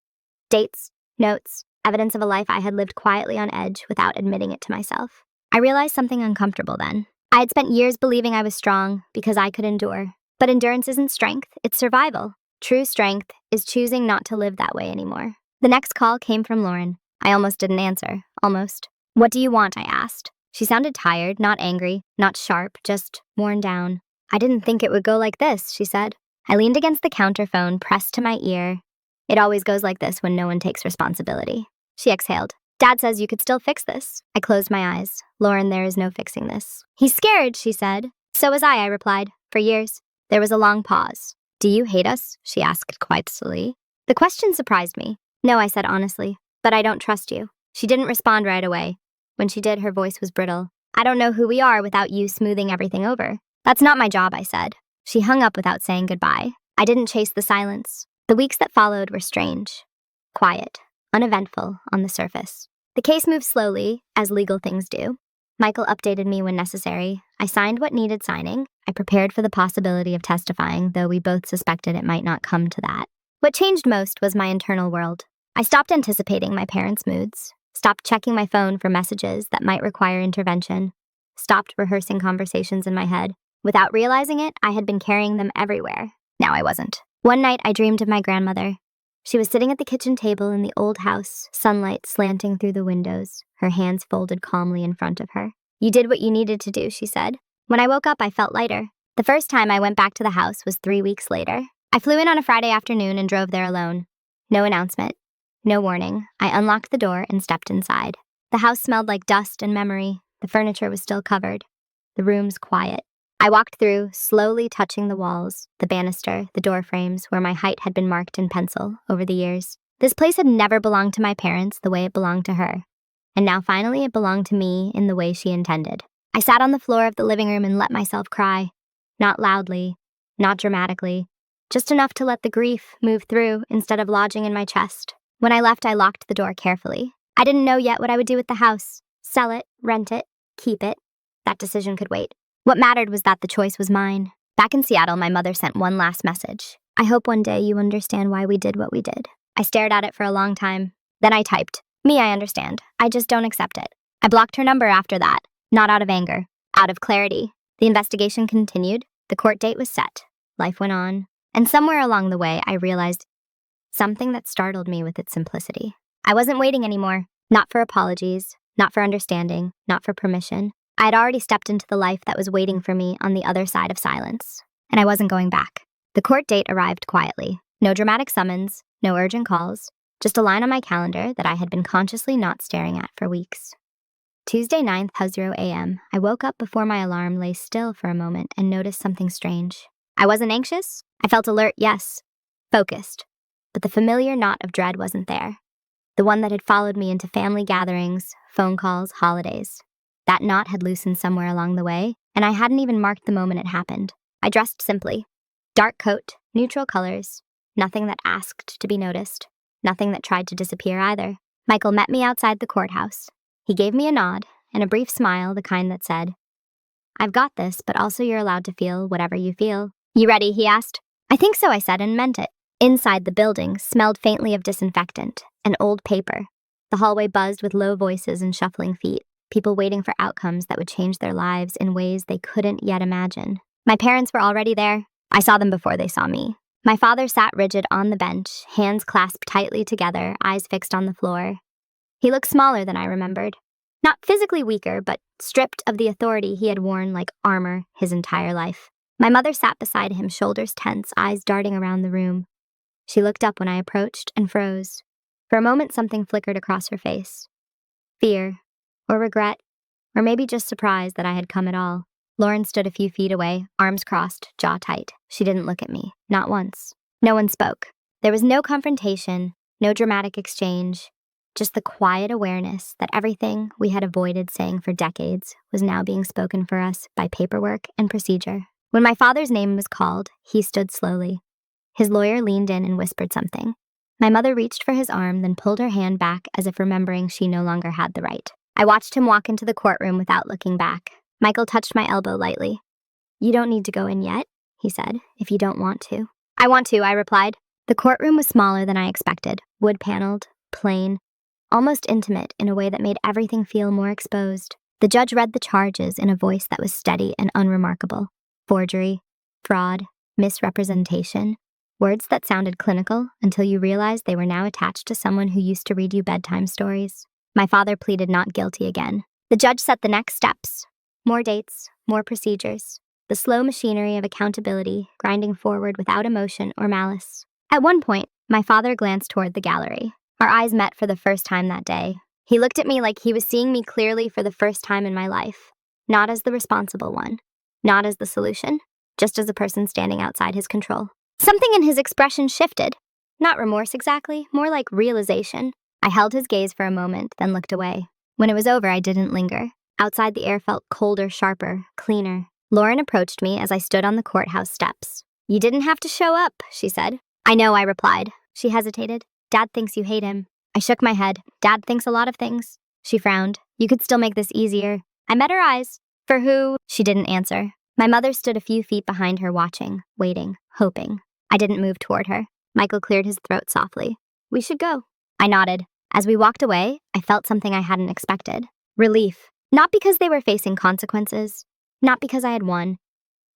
Dates, notes, evidence of a life I had lived quietly on edge without admitting it to myself. I realized something uncomfortable then. I had spent years believing I was strong because I could endure. But endurance isn't strength, it's survival. True strength is choosing not to live that way anymore. The next call came from Lauren. I almost didn't answer. Almost. "What do you want?" I asked. She sounded tired, not angry, not sharp, just worn down. "I didn't think it would go like this," she said. I leaned against the counterphone, pressed to my ear. "It always goes like this when no one takes responsibility." She exhaled. "Dad says you could still fix this." I closed my eyes. "Lauren, there is no fixing this." "He's scared," she said. "So was I replied. "For years." There was a long pause. "Do you hate us?" she asked quietly. The question surprised me. "No," I said honestly, "but I don't trust you." She didn't respond right away. When she did, her voice was brittle. "I don't know who we are without you smoothing everything over." "That's not my job," I said. She hung up without saying goodbye. I didn't chase the silence. The weeks that followed were strange. Quiet. Uneventful on the surface. The case moved slowly, as legal things do. Michael updated me when necessary. I signed what needed signing. I prepared for the possibility of testifying, though we both suspected it might not come to that. What changed most was my internal world. I stopped anticipating my parents' moods, stopped checking my phone for messages that might require intervention, stopped rehearsing conversations in my head. Without realizing it, I had been carrying them everywhere. Now I wasn't. One night, I dreamed of my grandmother. She was sitting at the kitchen table in the old house, sunlight slanting through the windows, her hands folded calmly in front of her. "You did what you needed to do," she said. When I woke up, I felt lighter. The first time I went back to the house was 3 weeks later. I flew in on a Friday afternoon and drove there alone. No announcement. No warning. I unlocked the door and stepped inside. The house smelled like dust and memory. The furniture was still covered. The rooms quiet. I walked through, slowly touching the walls, the banister, the door frames, where my height had been marked in pencil over the years. This place had never belonged to my parents the way it belonged to her. And now finally it belonged to me in the way she intended. I sat on the floor of the living room and let myself cry. Not loudly, not dramatically, just enough to let the grief move through instead of lodging in my chest. When I left, I locked the door carefully. I didn't know yet what I would do with the house. Sell it, rent it, keep it. That decision could wait. What mattered was that the choice was mine. Back in Seattle, my mother sent one last message. "I hope one day you understand why we did what we did." I stared at it for a long time. Then I typed, "Me, I understand. I just don't accept it." I blocked her number after that, not out of anger, out of clarity. The investigation continued. The court date was set. Life went on. And somewhere along the way, I realized something that startled me with its simplicity. I wasn't waiting anymore. Not for apologies, not for understanding, not for permission. I had already stepped into the life that was waiting for me on the other side of silence. And I wasn't going back. The court date arrived quietly. No dramatic summons, no urgent calls, just a line on my calendar that I had been consciously not staring at for weeks. Tuesday 9:00 a.m. I woke up before my alarm lay still for a moment and noticed something strange. I wasn't anxious. I felt alert, yes. Focused. But the familiar knot of dread wasn't there. The one that had followed me into family gatherings, phone calls, holidays. That knot had loosened somewhere along the way, and I hadn't even marked the moment it happened. I dressed simply. Dark coat, neutral colors, nothing that asked to be noticed, nothing that tried to disappear either. Michael met me outside the courthouse. He gave me a nod and a brief smile, the kind that said, I've got this, but also you're allowed to feel whatever you feel. You ready? He asked. I think so, I said, and meant it. Inside the building smelled faintly of disinfectant and old paper. The hallway buzzed with low voices and shuffling feet, people waiting for outcomes that would change their lives in ways they couldn't yet imagine. My parents were already there. I saw them before they saw me. My father sat rigid on the bench, hands clasped tightly together, eyes fixed on the floor. He looked smaller than I remembered. Not physically weaker, but stripped of the authority he had worn like armor his entire life. My mother sat beside him, shoulders tense, eyes darting around the room. She looked up when I approached and froze. For a moment, something flickered across her face. Fear, or regret, or maybe just surprise that I had come at all. Lauren stood a few feet away, arms crossed, jaw tight. She didn't look at me, not once. No one spoke. There was no confrontation, no dramatic exchange, just the quiet awareness that everything we had avoided saying for decades was now being spoken for us by paperwork and procedure. When my father's name was called, he stood slowly. His lawyer leaned in and whispered something. My mother reached for his arm, then pulled her hand back as if remembering she no longer had the right. I watched him walk into the courtroom without looking back. Michael touched my elbow lightly. You don't need to go in yet, he said, if you don't want to. I want to, I replied. The courtroom was smaller than I expected, wood-paneled, plain, almost intimate in a way that made everything feel more exposed. The judge read the charges in a voice that was steady and unremarkable. Forgery, fraud, misrepresentation. Words that sounded clinical until you realized they were now attached to someone who used to read you bedtime stories. My father pleaded not guilty again. The judge set the next steps. More dates, more procedures. The slow machinery of accountability grinding forward without emotion or malice. At one point, my father glanced toward the gallery. Our eyes met for the first time that day. He looked at me like he was seeing me clearly for the first time in my life. Not as the responsible one. Not as the solution. Just as a person standing outside his control. Something in his expression shifted. Not remorse exactly, more like realization. I held his gaze for a moment, then looked away. When it was over, I didn't linger. Outside, the air felt colder, sharper, cleaner. Lauren approached me as I stood on the courthouse steps. You didn't have to show up, she said. I know, I replied. She hesitated. Dad thinks you hate him. I shook my head. Dad thinks a lot of things. She frowned. You could still make this easier. I met her eyes. For who? She didn't answer. My mother stood a few feet behind her, watching, waiting, hoping. I didn't move toward her. Michael cleared his throat softly. We should go. I nodded. As we walked away, I felt something I hadn't expected. Relief. Not because they were facing consequences, not because I had won,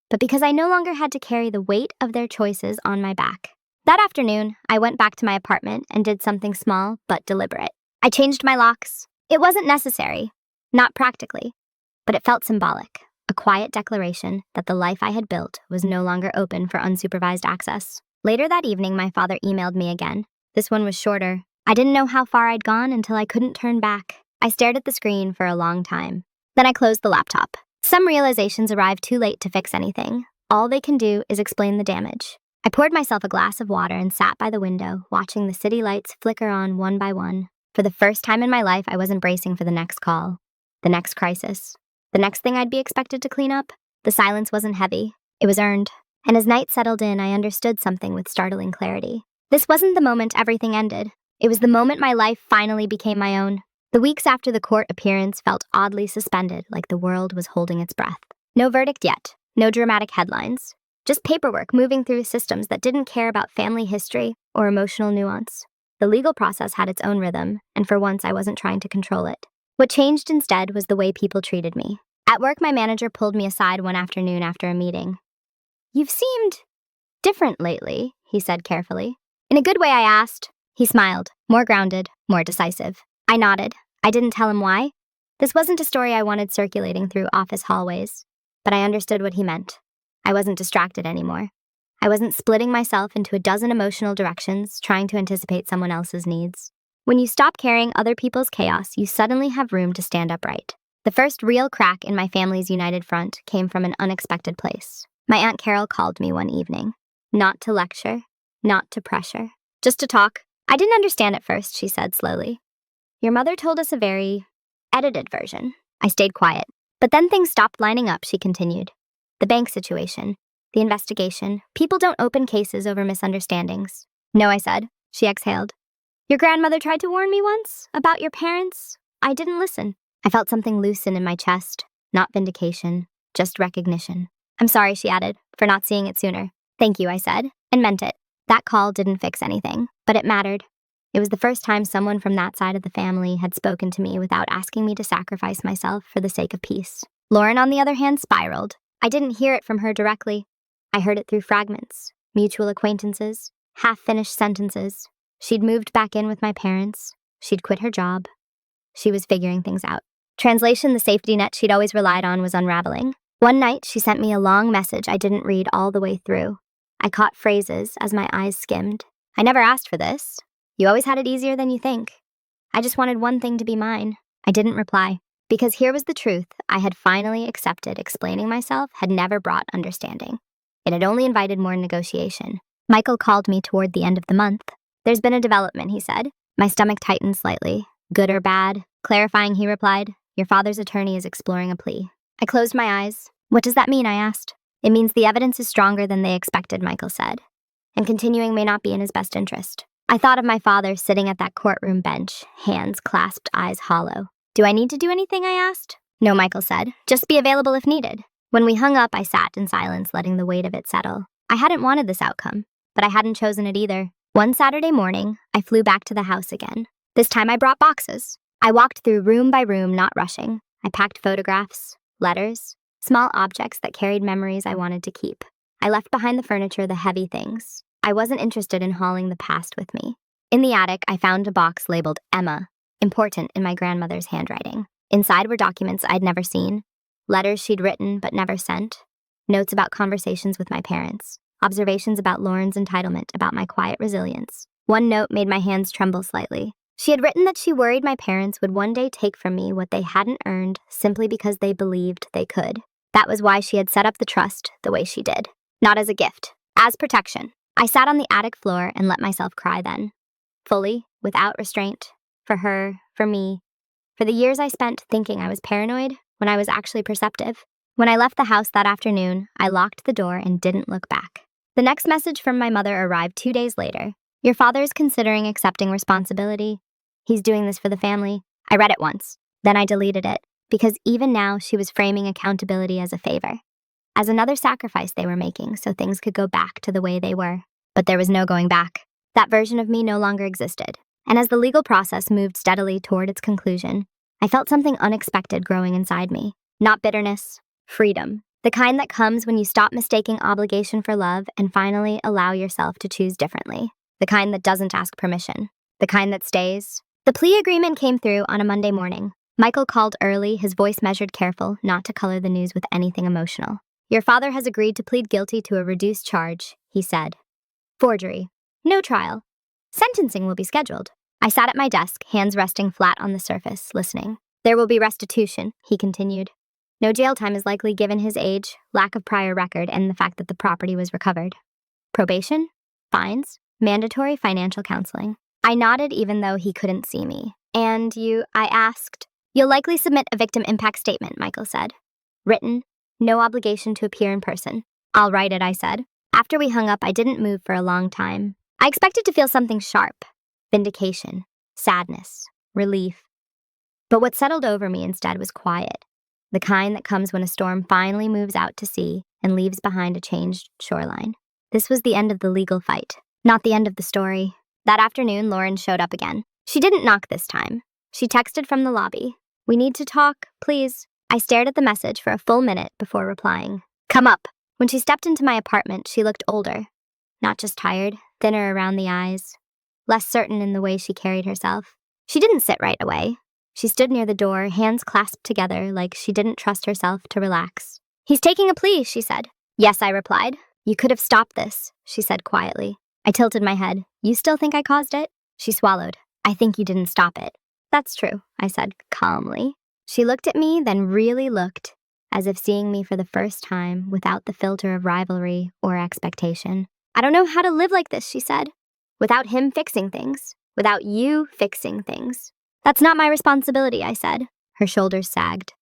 but because I no longer had to carry the weight of their choices on my back. That afternoon, I went back to my apartment and did something small but deliberate. I changed my locks. It wasn't necessary, not practically, but it felt symbolic. A quiet declaration that the life I had built was no longer open for unsupervised access. Later that evening, my father emailed me again. This one was shorter. I didn't know how far I'd gone until I couldn't turn back. I stared at the screen for a long time. Then I closed the laptop. Some realizations arrive too late to fix anything. All they can do is explain the damage. I poured myself a glass of water and sat by the window, watching the city lights flicker on one by one. For the first time in my life, I wasn't bracing for the next call, the next crisis. The next thing I'd be expected to clean up. The silence wasn't heavy. It was earned. And as night settled in, I understood something with startling clarity. This wasn't the moment everything ended. It was the moment my life finally became my own. The weeks after the court appearance felt oddly suspended, like the world was holding its breath. No verdict yet. No dramatic headlines. Just paperwork moving through systems that didn't care about family history or emotional nuance. The legal process had its own rhythm, and for once I wasn't trying to control it. What changed instead was the way people treated me. At work, my manager pulled me aside one afternoon after a meeting. You've seemed different lately, he said carefully. In a good way, I asked. He smiled, more grounded, more decisive. I nodded. I didn't tell him why. This wasn't a story I wanted circulating through office hallways, but I understood what he meant. I wasn't distracted anymore. I wasn't splitting myself into a dozen emotional directions, trying to anticipate someone else's needs. When you stop carrying other people's chaos, you suddenly have room to stand upright. The first real crack in my family's united front came from an unexpected place. My Aunt Carol called me one evening. Not to lecture, not to pressure, just to talk. I didn't understand at first, she said slowly. Your mother told us a very edited version. I stayed quiet. But then things stopped lining up, she continued. The bank situation, the investigation. People don't open cases over misunderstandings. No, I said. She exhaled. Your grandmother tried to warn me once about your parents. I didn't listen. I felt something loosen in my chest. Not vindication, just recognition. I'm sorry, she added, for not seeing it sooner. Thank you, I said, and meant it. That call didn't fix anything, but it mattered. It was the first time someone from that side of the family had spoken to me without asking me to sacrifice myself for the sake of peace. Lauren, on the other hand, spiraled. I didn't hear it from her directly. I heard it through fragments, mutual acquaintances, half-finished sentences. She'd moved back in with my parents. She'd quit her job. She was figuring things out. Translation, the safety net she'd always relied on was unraveling. One night, she sent me a long message I didn't read all the way through. I caught phrases as my eyes skimmed. I never asked for this. You always had it easier than you think. I just wanted one thing to be mine. I didn't reply, because here was the truth I had finally accepted. Explaining myself had never brought understanding. It had only invited more negotiation. Michael called me toward the end of the month. There's been a development, he said. My stomach tightened slightly. Good or bad? Clarifying, he replied. Your father's attorney is exploring a plea. I closed my eyes. What does that mean? I asked. It means the evidence is stronger than they expected, Michael said, and continuing may not be in his best interest. I thought of my father sitting at that courtroom bench, hands clasped, eyes hollow. Do I need to do anything? I asked. No, Michael said. Just be available if needed. When we hung up, I sat in silence, letting the weight of it settle. I hadn't wanted this outcome, but I hadn't chosen it either. One Saturday morning, I flew back to the house again. This time I brought boxes. I walked through room by room, not rushing. I packed photographs, letters, small objects that carried memories I wanted to keep. I left behind the furniture, the heavy things. I wasn't interested in hauling the past with me. In the attic, I found a box labeled Emma, important in my grandmother's handwriting. Inside were documents I'd never seen, letters she'd written but never sent, notes about conversations with my parents, observations about Lauren's entitlement, about my quiet resilience. One note made my hands tremble slightly. She had written that she worried my parents would one day take from me what they hadn't earned simply because they believed they could. That was why she had set up the trust the way she did. Not as a gift, as protection. I sat on the attic floor and let myself cry then. Fully, without restraint. For her, for me. For the years I spent thinking I was paranoid when I was actually perceptive. When I left the house that afternoon, I locked the door and didn't look back. The next message from my mother arrived 2 days later. Your father is considering accepting responsibility. He's doing this for the family. I read it once. Then I deleted it, because even now she was framing accountability as a favor, as another sacrifice they were making so things could go back to the way they were. But there was no going back. That version of me no longer existed. And as the legal process moved steadily toward its conclusion, I felt something unexpected growing inside me. Not bitterness, freedom. The kind that comes when you stop mistaking obligation for love and finally allow yourself to choose differently. The kind that doesn't ask permission. The kind that stays. The plea agreement came through on a Monday morning. Michael called early, his voice measured, careful, not to color the news with anything emotional. Your father has agreed to plead guilty to a reduced charge, he said. Forgery. No trial. Sentencing will be scheduled. I sat at my desk, hands resting flat on the surface, listening. There will be restitution, he continued. No jail time is likely given his age, lack of prior record, and the fact that the property was recovered. Probation? Fines? Mandatory financial counseling. I nodded even though he couldn't see me. And I asked. You'll likely submit a victim impact statement, Michael said. Written. No obligation to appear in person. I'll write it, I said. After we hung up, I didn't move for a long time. I expected to feel something sharp. Vindication. Sadness. Relief. But what settled over me instead was quiet. The kind that comes when a storm finally moves out to sea and leaves behind a changed shoreline. This was the end of the legal fight, not the end of the story. That afternoon, Lauren showed up again. She didn't knock this time. She texted from the lobby. We need to talk, please. I stared at the message for a full minute before replying. Come up. When she stepped into my apartment, she looked older. Not just tired, thinner around the eyes. Less certain in the way she carried herself. She didn't sit right away. She stood near the door, hands clasped together like she didn't trust herself to relax. He's taking a plea, she said. Yes, I replied. You could have stopped this, she said quietly. I tilted my head. You still think I caused it? She swallowed. I think you didn't stop it. That's true, I said calmly. She looked at me, then really looked, as if seeing me for the first time without the filter of rivalry or expectation. I don't know how to live like this, she said. Without him fixing things. Without you fixing things. That's not my responsibility, I said. Her shoulders sagged.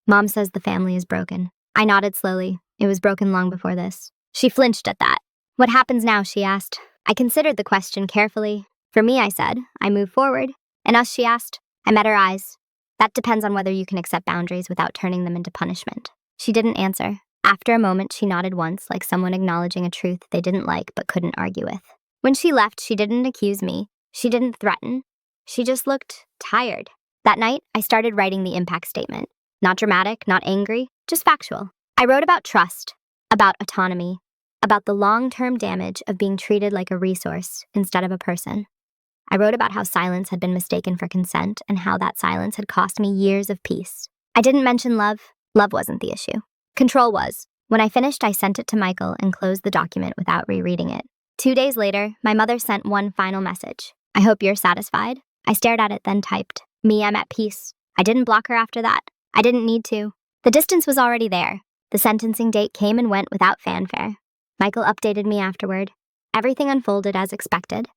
Mom says the family is broken. I nodded slowly. It was broken long before this. She flinched at that. What happens now, she asked. I considered the question carefully. For me, I said, I move forward. And us, she asked. I met her eyes. That depends on whether you can accept boundaries without turning them into punishment. She didn't answer. After a moment, she nodded once, like someone acknowledging a truth they didn't like but couldn't argue with. When she left, she didn't accuse me. She didn't threaten. She just looked tired. That night, I started writing the impact statement. Not dramatic, not angry, just factual. I wrote about trust, about autonomy, about the long-term damage of being treated like a resource instead of a person. I wrote about how silence had been mistaken for consent and how that silence had cost me years of peace. I didn't mention love. Love wasn't the issue. Control was. When I finished, I sent it to Michael and closed the document without rereading it. 2 days later, my mother sent one final message. I hope you're satisfied. I stared at it, then typed, me, I'm at peace. I didn't block her after that. I didn't need to. The distance was already there. The sentencing date came and went without fanfare. Michael updated me afterward. Everything unfolded as expected.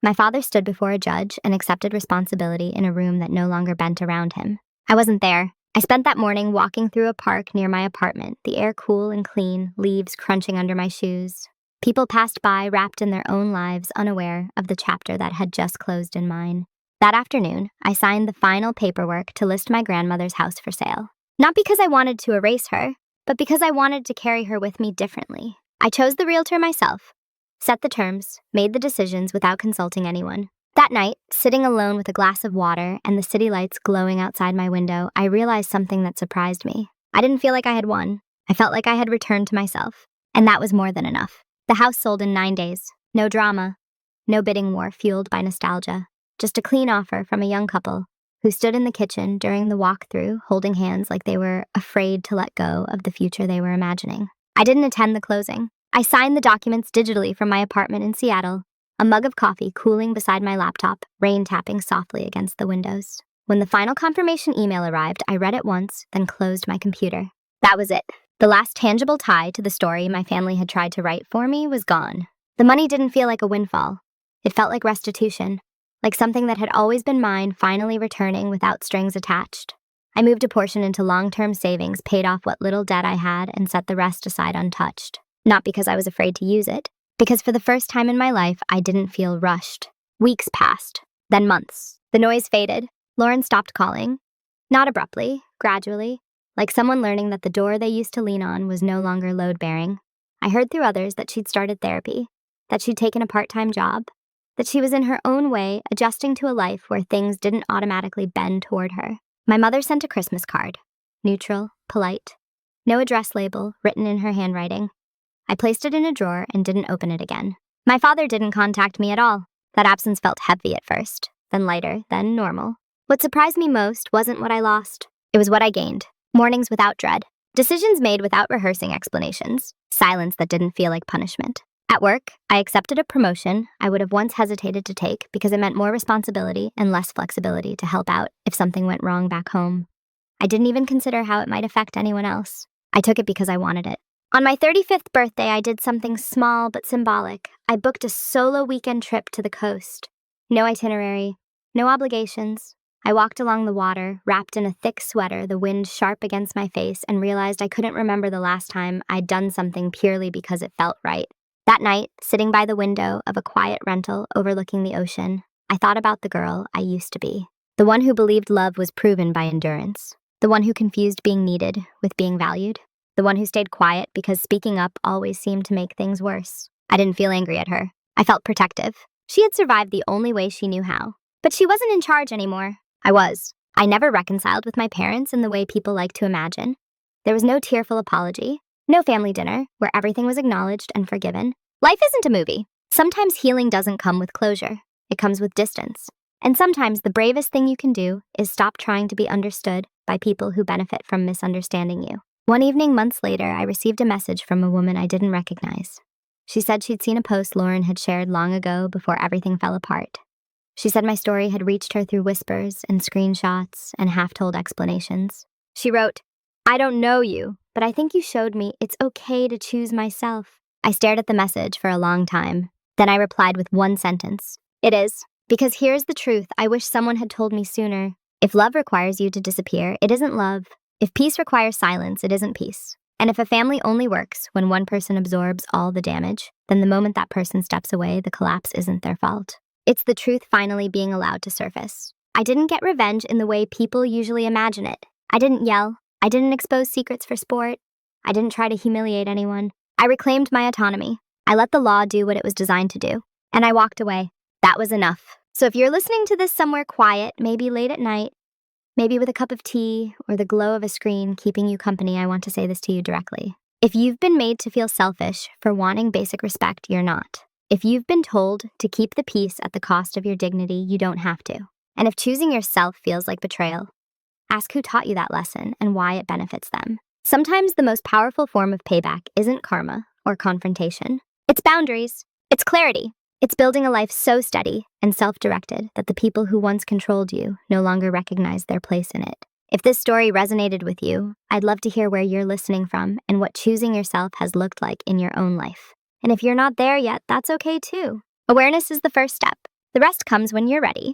My father stood before a judge and accepted responsibility in a room that no longer bent around him. I wasn't there. I spent that morning walking through a park near my apartment, the air cool and clean, leaves crunching under my shoes. People passed by, wrapped in their own lives, unaware of the chapter that had just closed in mine. That afternoon, I signed the final paperwork to list my grandmother's house for sale. Not because I wanted to erase her, but because I wanted to carry her with me differently. I chose the realtor myself, set the terms, made the decisions without consulting anyone. That night, sitting alone with a glass of water and the city lights glowing outside my window, I realized something that surprised me. I didn't feel like I had won. I felt like I had returned to myself. And that was more than enough. The house sold in 9 days. No drama. No bidding war fueled by nostalgia. Just a clean offer from a young couple who stood in the kitchen during the walkthrough, holding hands like they were afraid to let go of the future they were imagining. I didn't attend the closing. I signed the documents digitally from my apartment in Seattle, a mug of coffee cooling beside my laptop, rain tapping softly against the windows. When the final confirmation email arrived, I read it once, then closed my computer. That was it. The last tangible tie to the story my family had tried to write for me was gone. The money didn't feel like a windfall. It felt like restitution, like something that had always been mine finally returning without strings attached. I moved a portion into long-term savings, paid off what little debt I had, and set the rest aside untouched. Not because I was afraid to use it, because for the first time in my life, I didn't feel rushed. Weeks passed, then months. The noise faded. Lauren stopped calling. Not abruptly, gradually, like someone learning that the door they used to lean on was no longer load-bearing. I heard through others that she'd started therapy, that she'd taken a part-time job, that she was in her own way adjusting to a life where things didn't automatically bend toward her. My mother sent a Christmas card. Neutral, polite. No address label, written in her handwriting. I placed it in a drawer and didn't open it again. My father didn't contact me at all. That absence felt heavy at first, then lighter, then normal. What surprised me most wasn't what I lost. It was what I gained. Mornings without dread. Decisions made without rehearsing explanations. Silence that didn't feel like punishment. At work, I accepted a promotion I would have once hesitated to take because it meant more responsibility and less flexibility to help out if something went wrong back home. I didn't even consider how it might affect anyone else. I took it because I wanted it. On my 35th birthday, I did something small but symbolic. I booked a solo weekend trip to the coast. No itinerary, no obligations. I walked along the water, wrapped in a thick sweater, the wind sharp against my face, and realized I couldn't remember the last time I'd done something purely because it felt right. That night, sitting by the window of a quiet rental overlooking the ocean, I thought about the girl I used to be. The one who believed love was proven by endurance. The one who confused being needed with being valued. The one who stayed quiet because speaking up always seemed to make things worse. I didn't feel angry at her. I felt protective. She had survived the only way she knew how. But she wasn't in charge anymore. I was. I never reconciled with my parents in the way people like to imagine. There was no tearful apology, no family dinner where everything was acknowledged and forgiven. Life isn't a movie. Sometimes healing doesn't come with closure. It comes with distance. And sometimes the bravest thing you can do is stop trying to be understood by people who benefit from misunderstanding you. One evening, months later, I received a message from a woman I didn't recognize. She said she'd seen a post Lauren had shared long ago before everything fell apart. She said my story had reached her through whispers and screenshots and half-told explanations. She wrote, "I don't know you, but I think you showed me it's okay to choose myself." I stared at the message for a long time. Then I replied with one sentence. "It is. Because here's the truth I wish someone had told me sooner. If love requires you to disappear, it isn't love. If peace requires silence, it isn't peace. And if a family only works when one person absorbs all the damage, then the moment that person steps away, the collapse isn't their fault. It's the truth finally being allowed to surface. I didn't get revenge in the way people usually imagine it. I didn't yell. I didn't expose secrets for sport. I didn't try to humiliate anyone. I reclaimed my autonomy. I let the law do what it was designed to do. And I walked away. That was enough. So if you're listening to this somewhere quiet, maybe late at night, maybe with a cup of tea or the glow of a screen keeping you company, I want to say this to you directly. If you've been made to feel selfish for wanting basic respect, you're not. If you've been told to keep the peace at the cost of your dignity, you don't have to. And if choosing yourself feels like betrayal, ask who taught you that lesson and why it benefits them. Sometimes the most powerful form of payback isn't karma or confrontation. It's boundaries. It's clarity. It's building a life so steady and self-directed that the people who once controlled you no longer recognize their place in it. If this story resonated with you, I'd love to hear where you're listening from and what choosing yourself has looked like in your own life. And if you're not there yet, that's okay too. Awareness is the first step. The rest comes when you're ready.